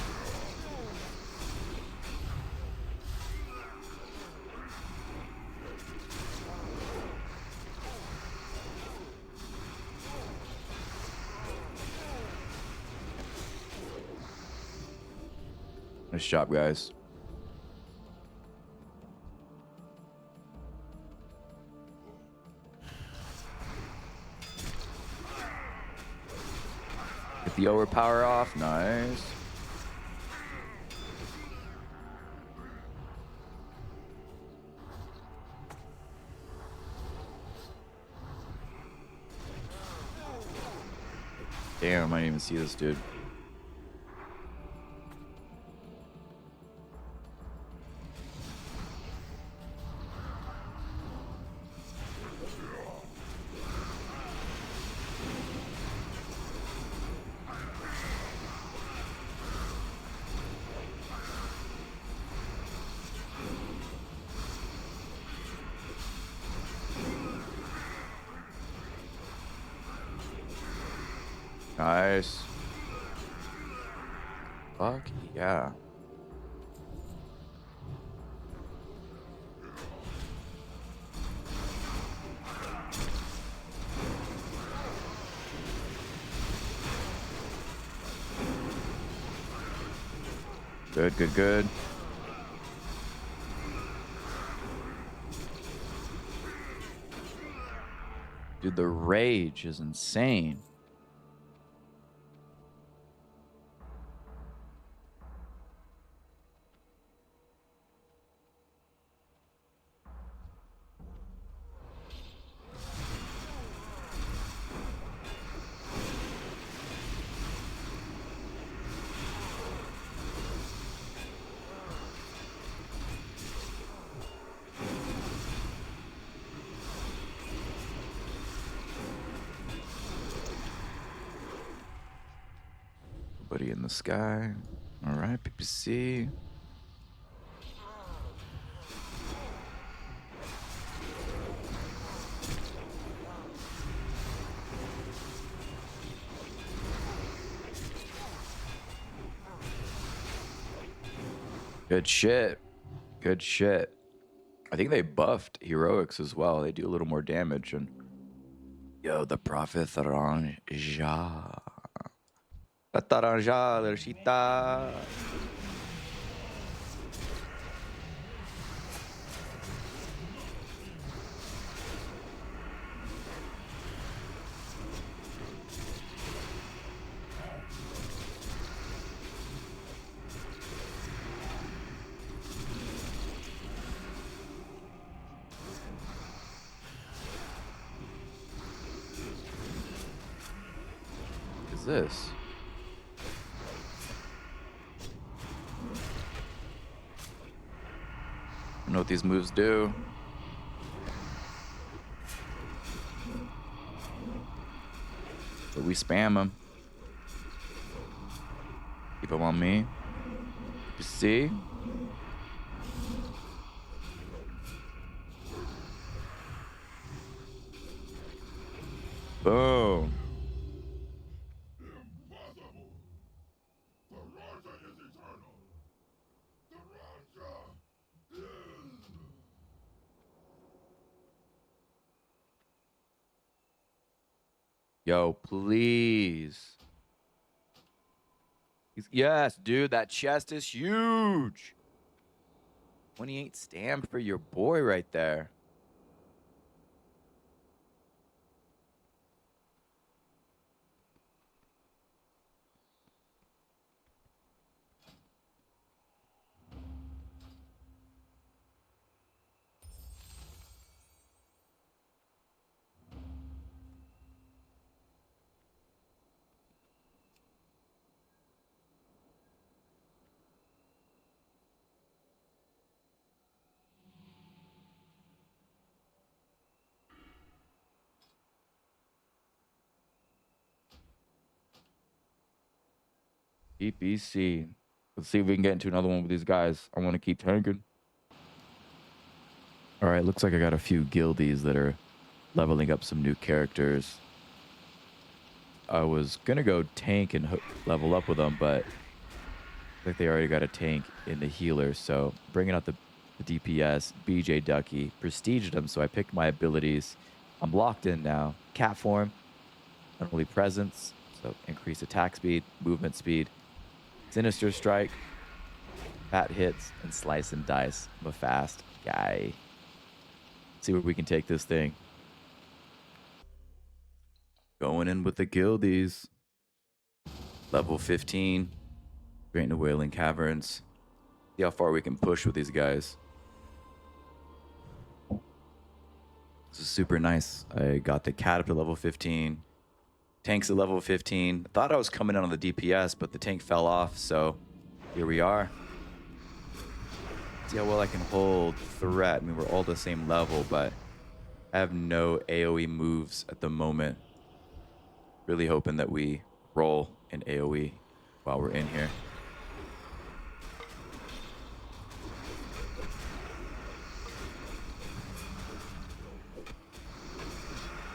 Nice job, guys. Get the overpower off. Nice. Damn, I didn't even see this dude. Nice. Fuck yeah. Good, good, good. Dude, the rage is insane. Buddy in the sky. All right, PPC. Good shit. Good shit. I think they buffed heroics as well. They do a little more damage. And yo, the prophet Taranja. La Taranja, la Rashita. What is this? I don't know what these moves do. But we spam them. Keep them on me. You see? Boom. Yo, please. Yes, dude, that chest is huge. 28 stamp for your boy right there. PPC. Let's see if we can get into another one with these guys. I want to keep tanking. All right, looks like I got a few guildies that are leveling up some new characters. I was going to go tank and level up with them, but I think they already got a tank in the healer. So bringing out the DPS, BJ Ducky, prestiged him. So I picked my abilities. I'm locked in now. Cat form, unholy presence. So increase attack speed, movement speed, sinister strike, fat hits, and slice and dice. I'm a fast guy. See where we can take this thing. Going in with the guildies. Level 15. Straight into Wailing Caverns. See how far we can push with these guys. This is super nice. I got the cat up to level 15. Tank's at level 15. Thought I was coming in on the DPS, but the tank fell off, so here we are. See how well I can hold threat. I mean, we're all the same level, but I have no AoE moves at the moment. Really hoping that we roll in AoE while we're in here.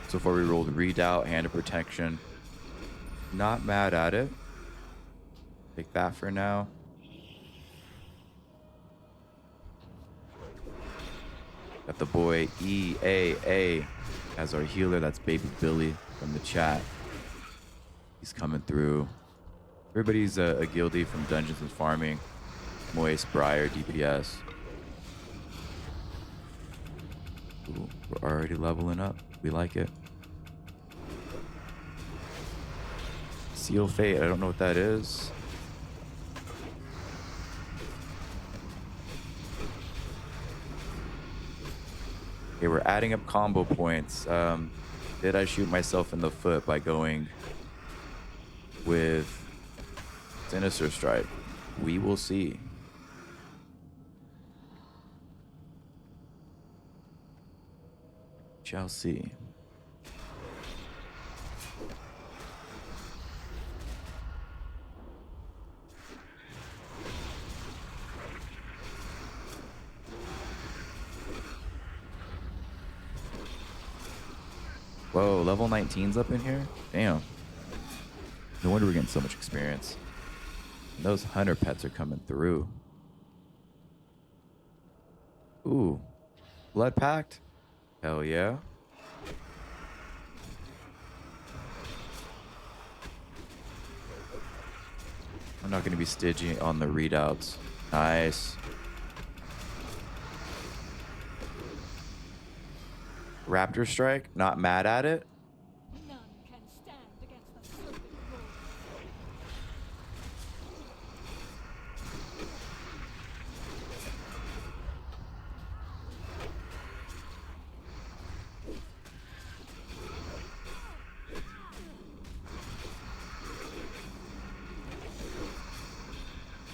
So far we rolled Redoubt, Hand of Protection. Not mad at it. Take that for now. Got the boy EAA as our healer. That's Baby Billy from the chat. He's coming through. Everybody's a guildie from Dungeons and Farming. Moist, Briar, DPS. Ooh, we're already leveling up. We like it. Seal Fate. I don't know what that is. Okay, we're adding up combo points. Did I shoot myself in the foot by going with Sinister Strike? We will see. Shall see. Whoa, level 19's up in here? Damn. No wonder we're getting so much experience. And those hunter pets are coming through. Ooh. Blood Pact? Hell yeah. I'm not going to be stingy on the readouts. Nice. Raptor Strike, not mad at it. None can stand against the serpent lord.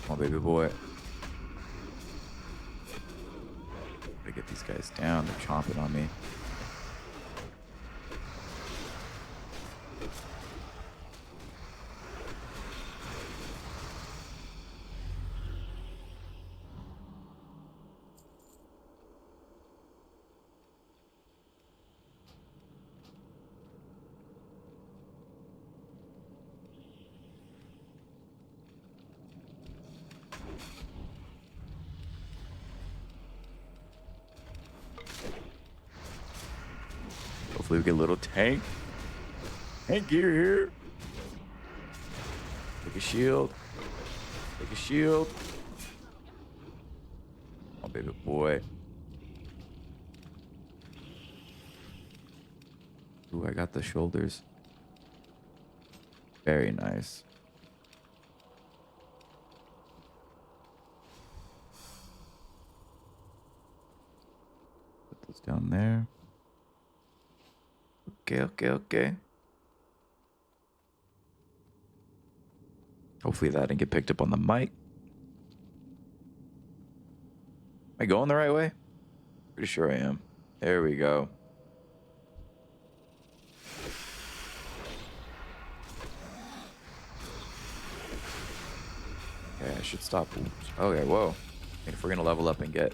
Come on, baby boy. Gotta get these guys down. They're chomping on me. Hopefully we get a little tank. Tank gear here. Take a shield. Take a shield. Oh, baby boy. Ooh, I got the shoulders. Very nice. Put those down there. Okay. Hopefully that didn't get picked up on the mic. Am I going the right way? Pretty sure I am. There we go. Okay, I should stop. Okay, whoa. I mean, if we're gonna level up and get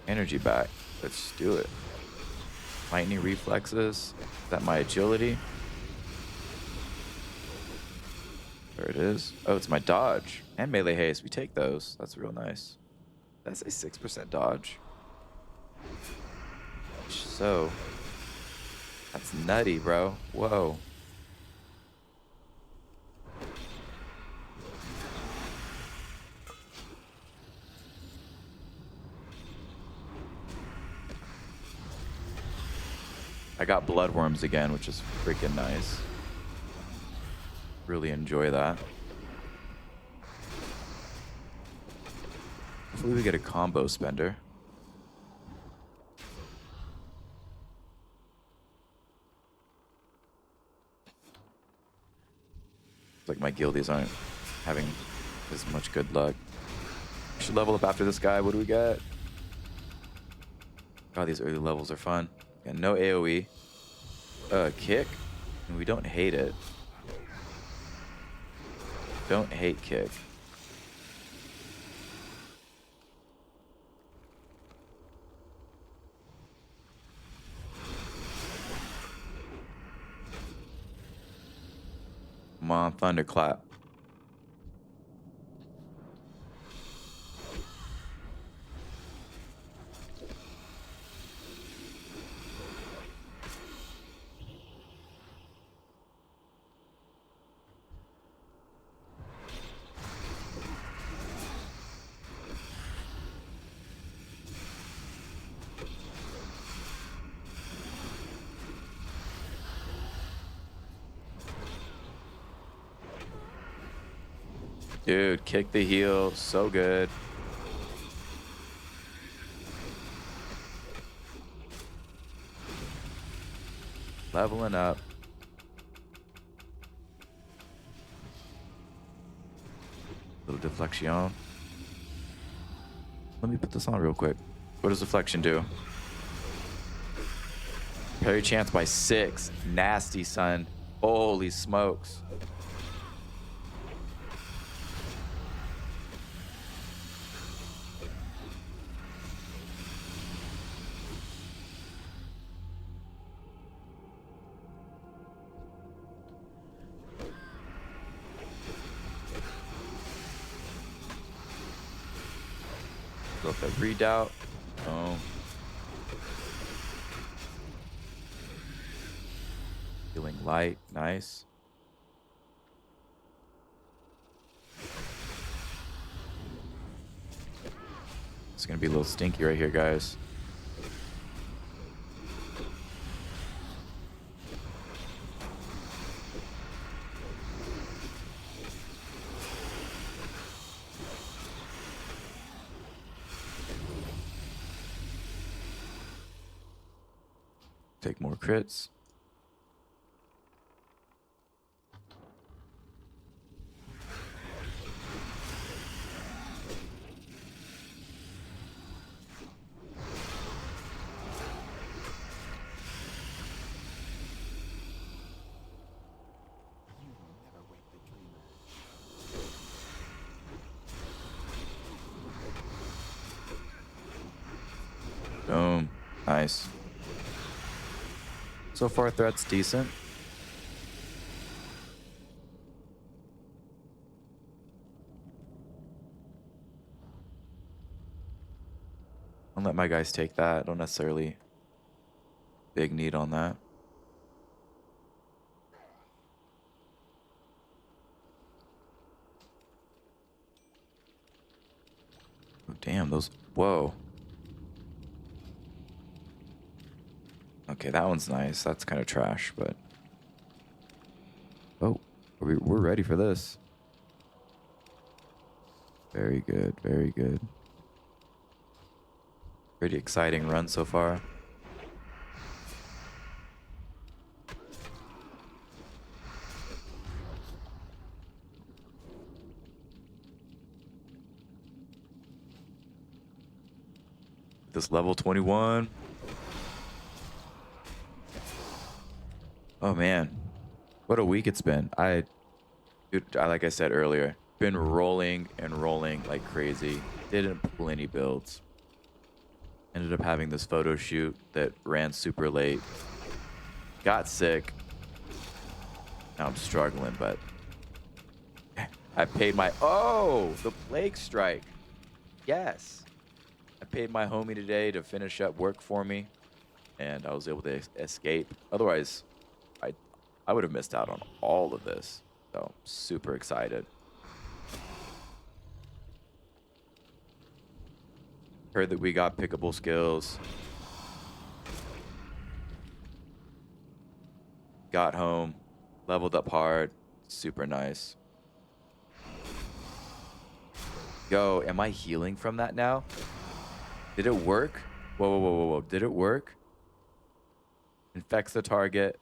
energy back, let's do it. Lightning reflexes. Is that my agility? There it is. Oh, it's my dodge and melee haste. We take those. That's real nice. That's a 6% dodge. So, that's nutty, bro. Whoa. I got bloodworms again, which is freaking nice. Really enjoy that. Hopefully we get a combo spender. It's like my guildies aren't having as much good luck. We should level up after this guy. What do we got? God, these early levels are fun. Yeah, no AoE. Kick. And we don't hate it. Don't hate kick. Come on, thunderclap. Dude, kick the heel. So good. Leveling up. Little deflection. Let me put this on real quick. What does deflection do? Parry chance by 6. Nasty, son. Holy smokes. Go up that redoubt. Oh. Feeling light. Nice. It's gonna be a little stinky right here, guys. Take more crits. Boom. Nice. So far, threat's decent. I'll let my guys take that. Don't necessarily big need on that. Oh, damn, those. Whoa. Okay, that one's nice. That's kind of trash, but. Oh, we're ready for this. Very good, very good. Pretty exciting run so far. This level 21. Oh man, what a week it's been. Dude, like I said earlier, been rolling and rolling like crazy. Didn't pull any builds. Ended up having this photo shoot that ran super late. Got sick. Now I'm struggling, but I paid my, oh, the plague strike. Yes. I paid my homie today to finish up work for me, and I was able to escape. Otherwise, I would have missed out on all of this. So, super excited. Heard that we got pickable skills. Got home, leveled up hard. Super nice. Yo, am I healing from that now? Did it work? Whoa, whoa, whoa, whoa, whoa. Did it work? Infects the target.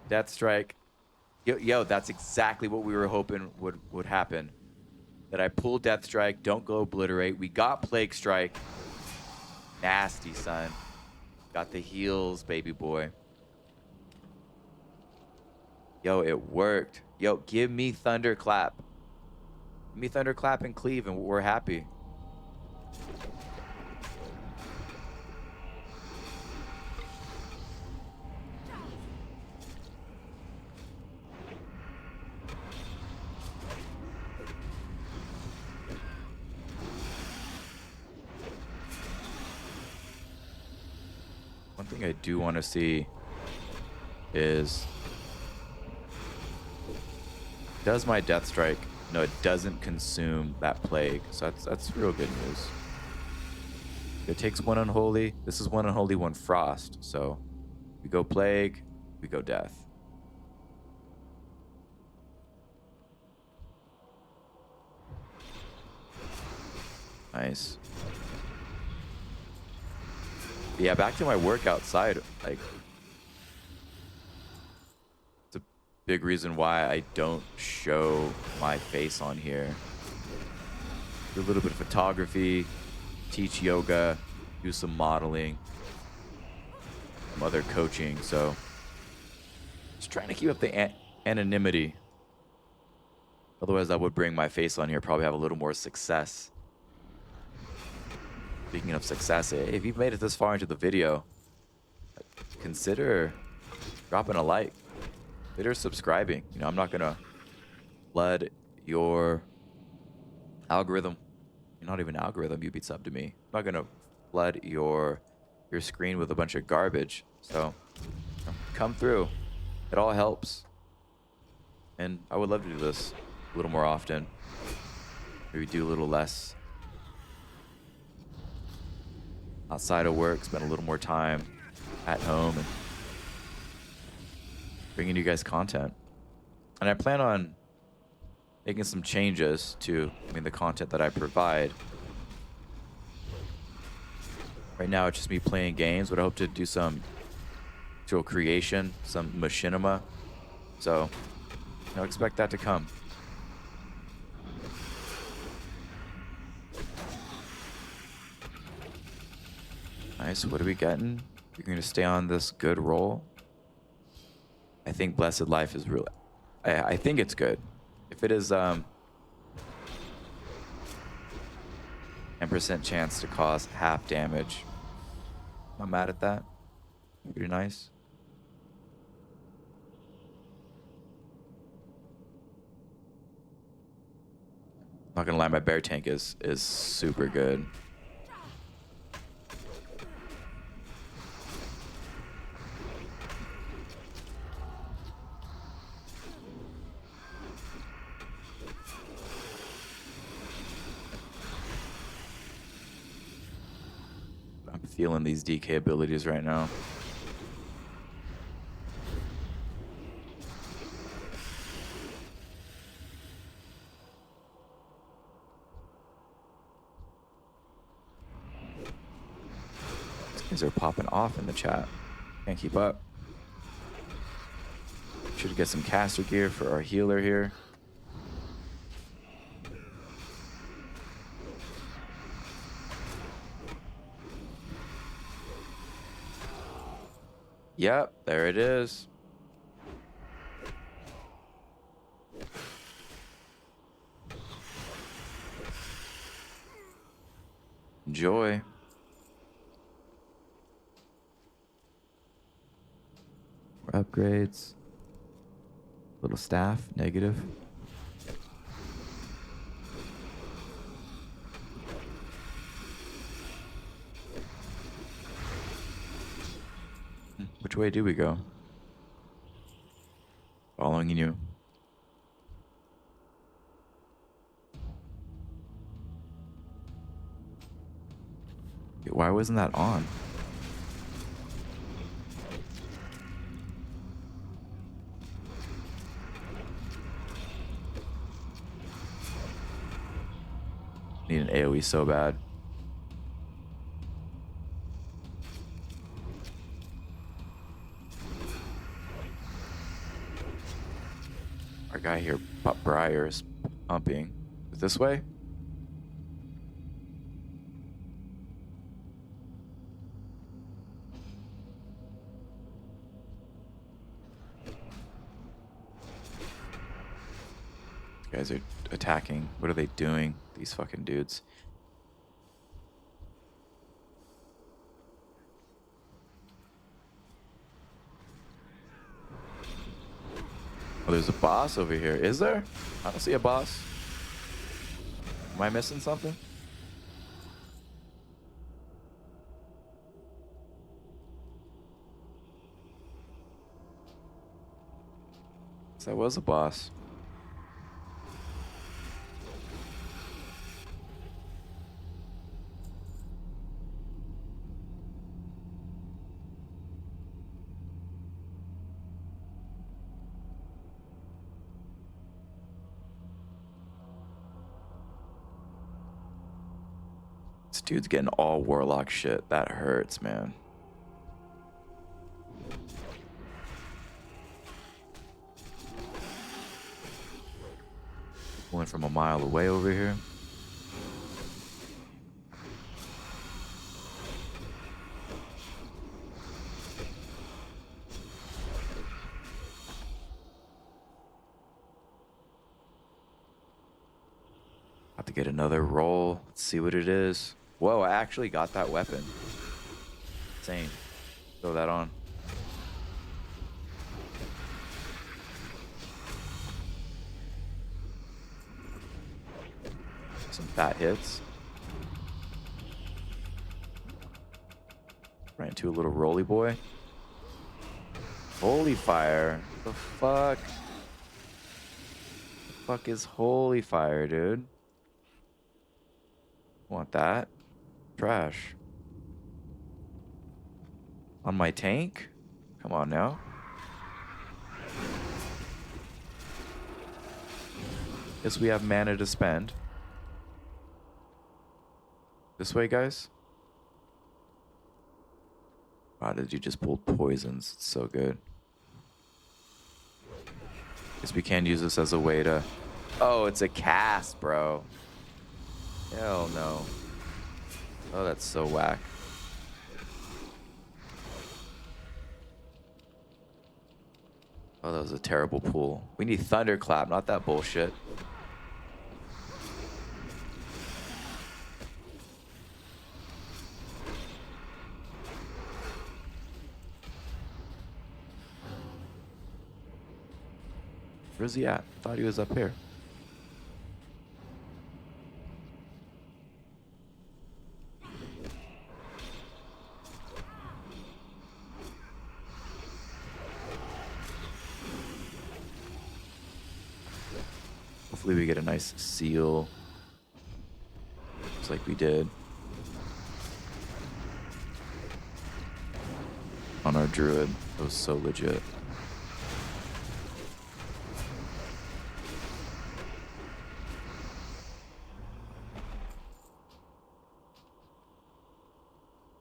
Death strike. Yo, that's exactly what we were hoping would happen. That I pull death strike, don't go obliterate. We got plague strike. Nasty, son. Got the heals, baby boy. Yo, it worked. Yo, give me thunderclap. Give me thunderclap and cleave, and we're happy. One thing I do want to see is, does my death strike? No, it doesn't consume that plague. So that's real good news. It takes one unholy. This is one unholy, one frost. So we go plague, we go death. Nice. Yeah, back to my work outside. Like, it's a big reason why I don't show my face on here. Do a little bit of photography, teach yoga, do some modeling, some other coaching. So just trying to keep up the anonymity. Otherwise, I would bring my face on here, probably have a little more success. Speaking of success, if you've made it this far into the video, consider dropping a like. Consider subscribing. You know, I'm not gonna flood your algorithm. You're not even algorithm. You beat sub to me. I'm not gonna flood your screen with a bunch of garbage. So come through. It all helps. And I would love to do this a little more often. Maybe do a little less outside of work, spend a little more time at home and bringing you guys content. And I plan on making some changes to, the content that I provide. Right now, it's just me playing games, but I hope to do some actual creation, some machinima. So, expect that to come. Nice. What are we getting? You're going to stay on this good roll. I think Blessed Life is really... I think it's good. If it is 10% chance to cause half damage, I'm not mad at that. Pretty nice. Not gonna lie, my bear tank is super good. I'm feeling these DK abilities right now. These are popping off in the chat. Can't keep up. Should get some caster gear for our healer here. Yep, there it is. Enjoy. More upgrades. Little staff, negative. Which way do we go? Following you. Why wasn't that on? Need an AoE so bad. Our guy here, Briar, is pumping. Is this way? These guys are attacking. What are they doing? These fucking dudes. Oh, there's a boss over here. Is there? I don't see a boss. Am I missing something? That was a boss. This dude's getting all warlock shit. That hurts, man. Going from a mile away over here. About to get another roll. Let's see what it is. Whoa, I actually got that weapon. Insane. Throw that on. Some fat hits. Ran into a little roly boy. Holy fire. The fuck? The fuck is holy fire, dude? Want that? Trash. On my tank? Come on now. Guess we have mana to spend. This way, guys? Wow, did you just pull poisons? It's so good. Guess we can use this as a way to... Oh, it's a cast, bro. Hell no. Oh, that's so whack. Oh, that was a terrible pull. We need Thunderclap, not that bullshit. Where's he at? Thought he was up here. Hopefully we get a nice seal. Looks like we did. On our druid. That was so legit.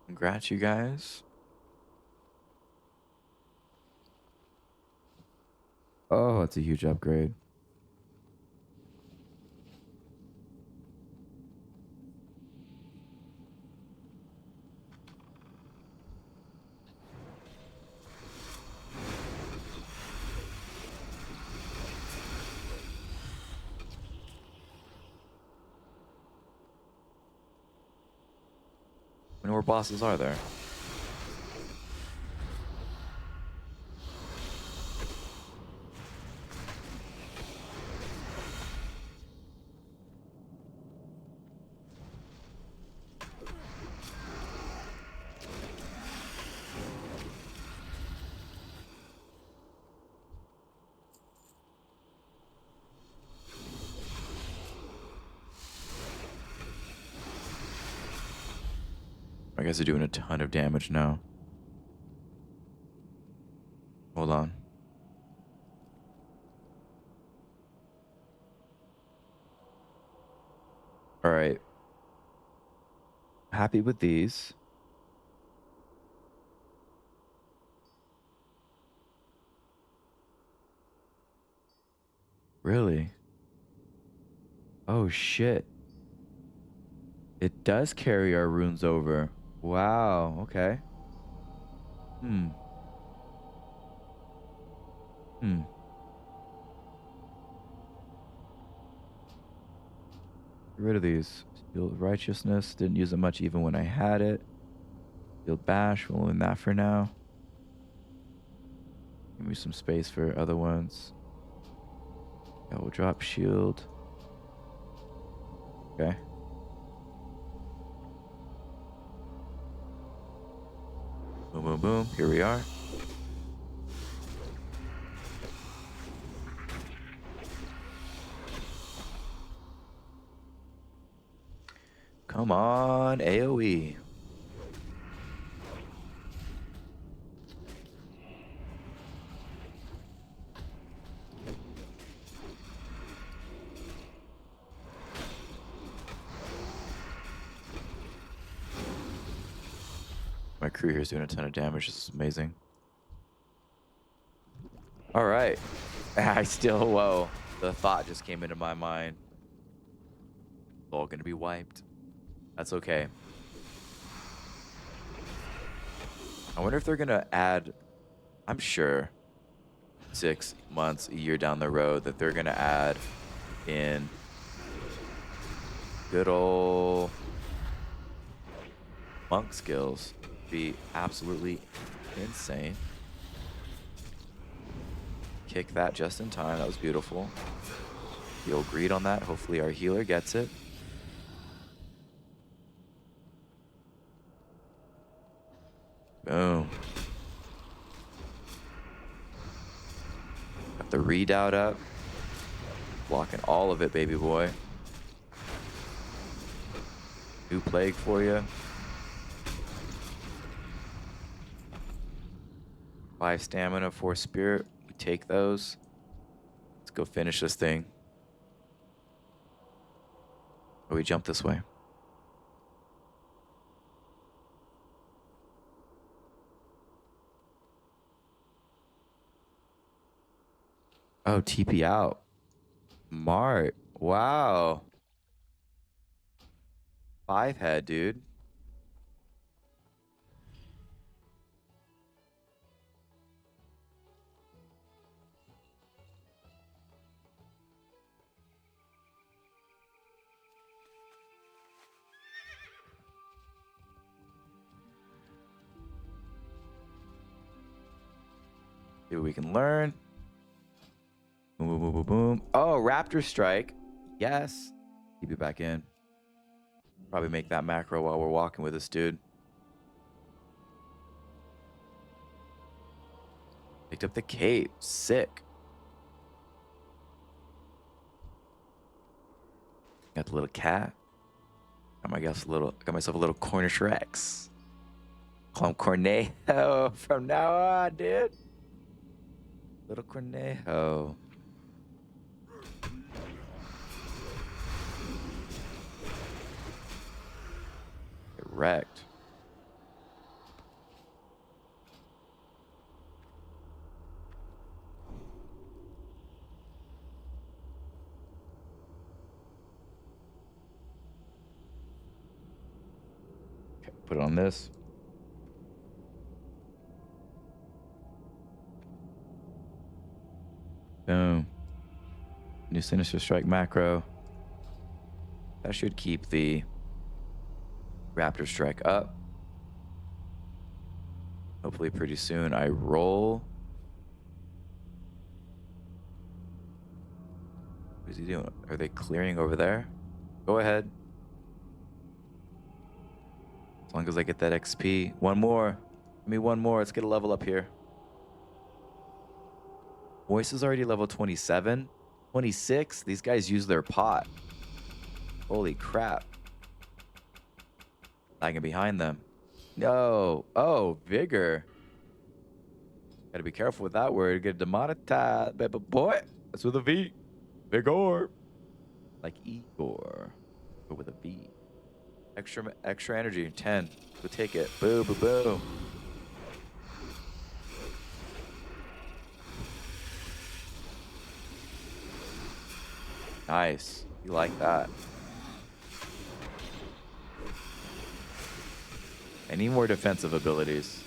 Congrats, you guys. Oh, it's a huge upgrade. many more bosses are there? I guess they're doing a ton of damage now. Hold on. All right. Happy with these. Really? Oh shit. It does carry our runes over. Wow, okay. Hmm. Hmm. Get rid of these. Shield Righteousness. Didn't use it much even when I had it. Shield Bash. We'll leave that for now. Give me some space for other ones. Yeah, we'll drop shield. Okay. Boom, boom, boom. Here we are. Come on, AoE. My crew here is doing a ton of damage. This is amazing. All right. I still, whoa. The thought just came into my mind. It's all going to be wiped. That's okay. I wonder if they're going to add, I'm sure 6 months, a year down the road, that they're going to add in good old monk skills. Be absolutely insane. Kick that just in time. That was beautiful. Heal greed on that. Hopefully our healer gets it. Boom. Got the redoubt up. Blocking all of it, baby boy. New plague for you. 5 stamina, 4 spirit. We take those. Let's go finish this thing. Or we jump this way. Oh, TP out. Smart. Wow. 5 head, dude. See what we can learn. Boom, boom, boom, boom, boom. Oh, Raptor Strike. Yes. Keep it back in. Probably make that macro while we're walking with this dude. Picked up the cape. Sick. Got the little cat. Got myself a little Cornish Rex. Call him Cornejo from now on, dude. Little Cornejo. Get wrecked. Okay, put it on this. Boom. New Sinister Strike macro. That should keep the Raptor Strike up. Hopefully pretty soon I roll. What's he doing? Are they clearing over there? Go ahead. As long as I get that XP. One more. Give me one more. Let's get a level up here. Voice is already level 27. 26. These guys use their pot. Holy crap. Lagging behind them. No. Oh, vigor. Gotta be careful with that word. Get demonetized. Baby boy. That's with a V. Vigor. Like Igor. But with a V. Extra energy. 10. Go take it. Boo, boo, boo. Nice. You like that. I need more defensive abilities.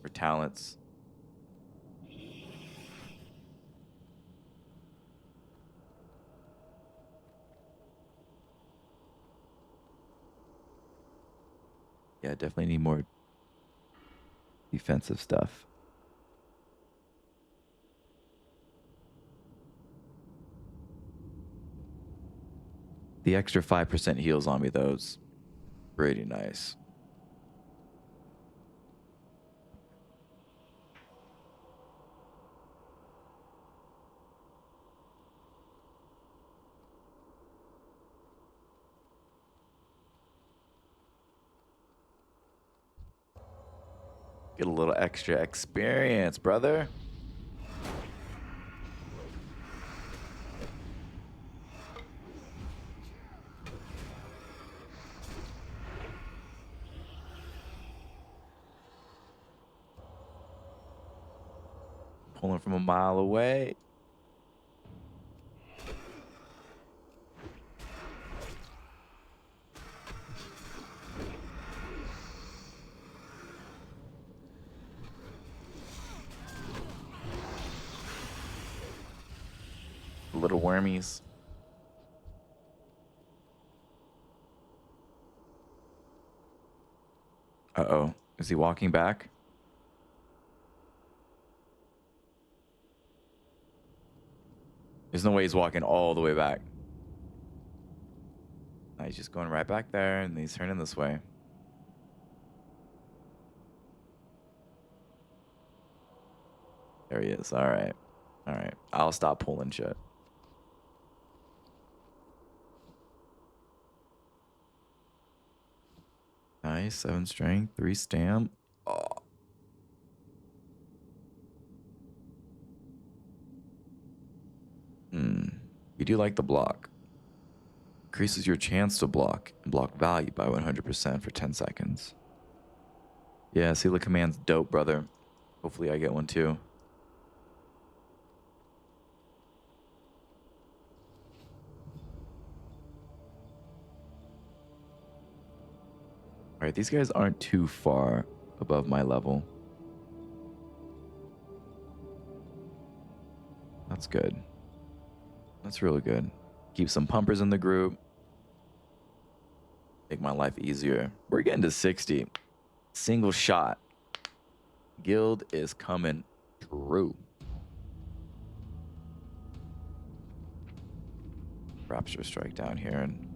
Or talents. Yeah, definitely need more defensive stuff. The extra 5% heals on me, though, is pretty nice. Get a little extra experience, brother. Pulling from a mile away. Little wormies. Uh-oh. Is he walking back? There's no way he's walking all the way back. No, he's just going right back there, and he's turning this way. There he is. All right. All right. I'll stop pulling shit. Nice. 7 strength, 3 stam. Oh. You do like the block. Increases your chance to block and block value by 100% for 10 seconds. Yeah, Sela Command's dope, brother. Hopefully I get one too. All right, these guys aren't too far above my level. That's good. That's really good. Keep some pumpers in the group. Make my life easier. We're getting to 60. Single shot. Guild is coming through. Rapture strike down here, and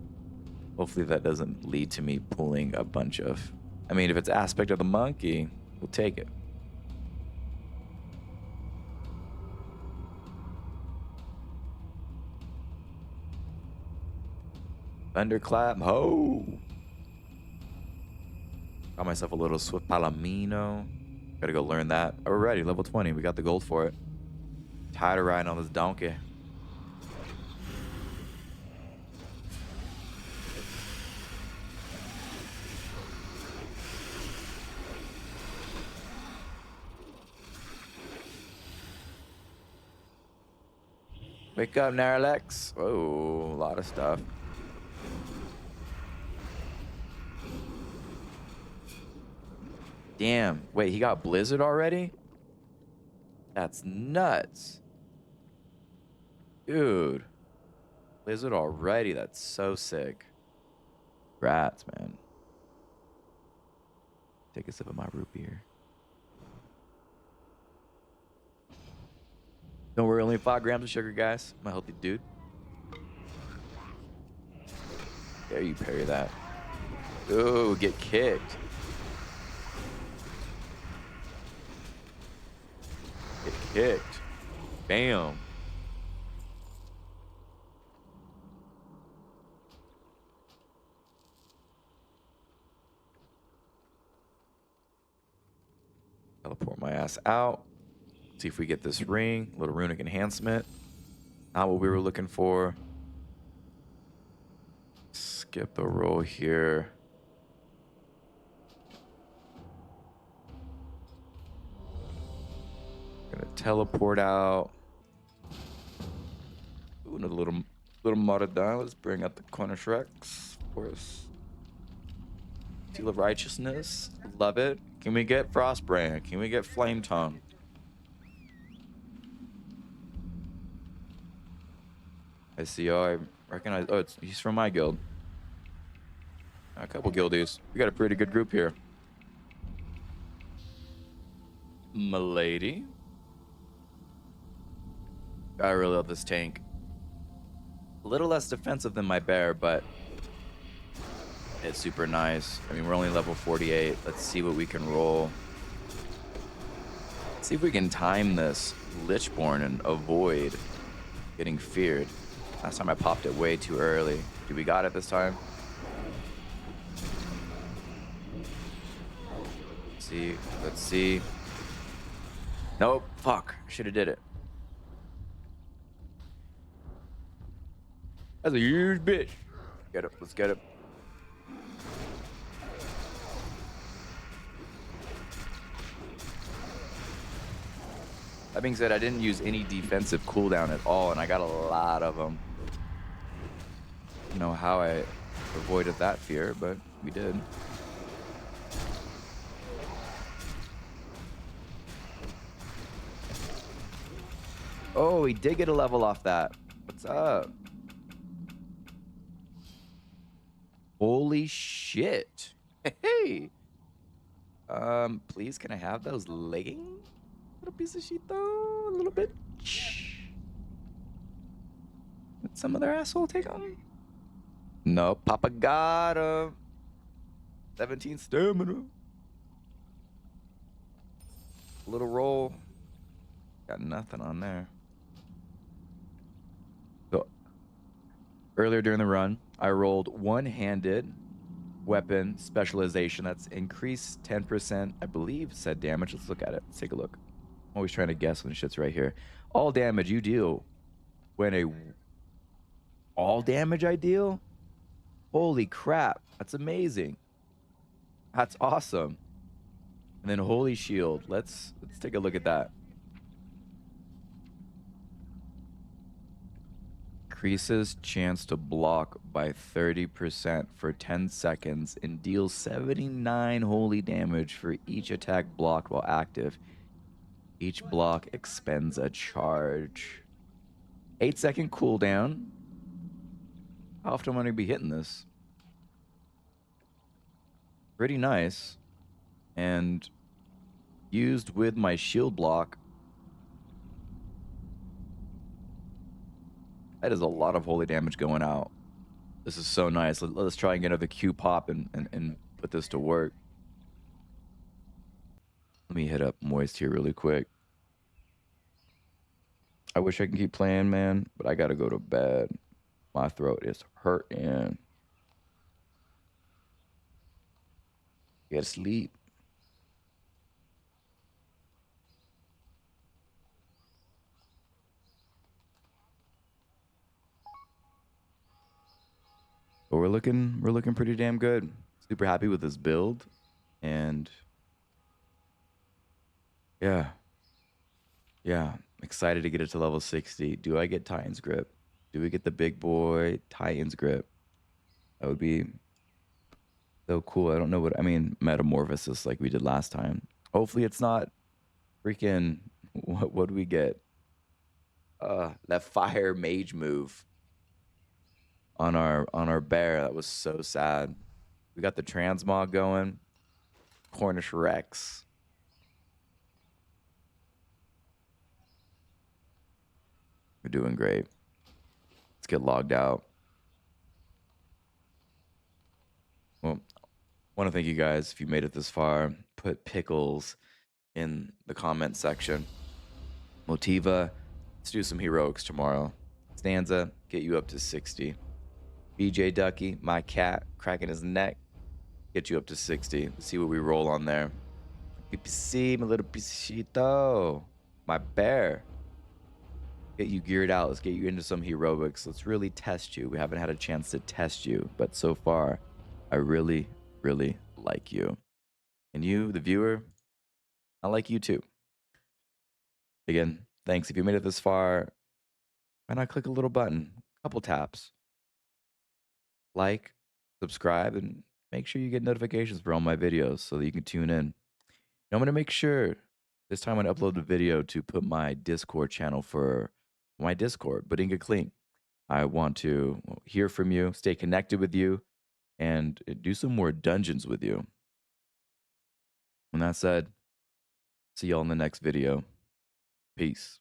hopefully that doesn't lead to me pulling a bunch of... I mean, if it's aspect of the monkey, we'll take it. Thunderclap, ho! Got myself a little Swift Palomino. Gotta go learn that. Oh, we're ready, level 20. We got the gold for it. Tired of riding on this donkey. Wake up, Narlex. Oh, a lot of stuff. Damn. Wait, he got Blizzard already? That's nuts. Dude. Blizzard already. That's so sick. Rats, man. Take a sip of my root beer. Don't worry, only 5 grams of sugar, guys. I'm a healthy dude. Dare you parry that. Ooh, get kicked. Get kicked. Bam. Teleport my ass out. See if we get this ring. Little runic enhancement. Not what we were looking for. Skip a roll here. Gonna teleport out. Ooh, another little paladin. Let's bring out the corner Shreks. Of course. Seal of Righteousness. Love it. Can we get Frostbrand? Can we get Flame Tongue? I see. Oh, I recognize. Oh, he's from my guild. A couple guildies. We got a pretty good group here. Milady. I really love this tank. A little less defensive than my bear, but it's super nice. I mean, we're only level 48. Let's see what we can roll. Let's see if we can time this Lichborn and avoid getting feared. Last time I popped it way too early. Do we got it this time? Let's see. Let's see. Nope. Fuck. Should have did it. That's a huge bitch. Get it. Let's get it. That being said, I didn't use any defensive cooldown at all, and I got a lot of them. I don't know how I avoided that fear, but we did. Oh, we did get a level off that. What's up? Holy shit. Hey. Please, can I have those leggings? Little piece of shit though. A little bit. Did some other asshole take on? No, Papa got him. 17 stamina. Little roll. Got nothing on there. So earlier during the run, I rolled one-handed weapon specialization. That's increased 10%, I believe, said damage. Let's look at it. Let's take a look. I'm always trying to guess when shit's right here. All damage you deal when all damage I deal? Holy crap. That's amazing. That's awesome. And then holy shield. Let's take a look at that. Increases chance to block by 30% for 10 seconds and deals 79 holy damage for each attack blocked while active. Each block expends a charge. 8-second cooldown. How often am I going to be hitting this? Pretty nice. And used with my shield block. That is a lot of holy damage going out. This is so nice. Let's try and get another Q pop and put this to work. Let me hit up Moist here really quick. I wish I could keep playing, man, but I gotta go to bed. My throat is hurting. Get sleep. But we're looking pretty damn good. Super happy with this build, and yeah, excited to get it to level 60. Do I get Titan's grip? Do we get the big boy Titan's grip? That would be so cool. I don't know what I mean. Metamorphosis like we did last time. Hopefully it's not freaking what do we get? That fire mage move on our bear. That was so sad. We got the transmog going. Cornish Rex. We're doing great. Let's get logged out. Well, I want to thank you guys if you made it this far. Put pickles in the comment section. Motiva, let's do some heroics tomorrow. Stanza, get you up to 60. BJ Ducky, my cat, cracking his neck, get you up to 60. Let's see what we roll on there. PPC, my little pisito, my bear. Get you geared out. Let's get you into some heroics. Let's really test you. We haven't had a chance to test you, but so far, I really, really like you. And you, the viewer, I like you too. Again, thanks. If you made it this far, why not click a little button, a couple taps, like, subscribe, and make sure you get notifications for all my videos so that you can tune in. And I'm going to make sure this time when I upload the video to put my Discord channel for my Discord, Putting It Clean. I want to hear from you, stay connected with you, and do some more dungeons with you. When that said, see y'all in the next video. Peace.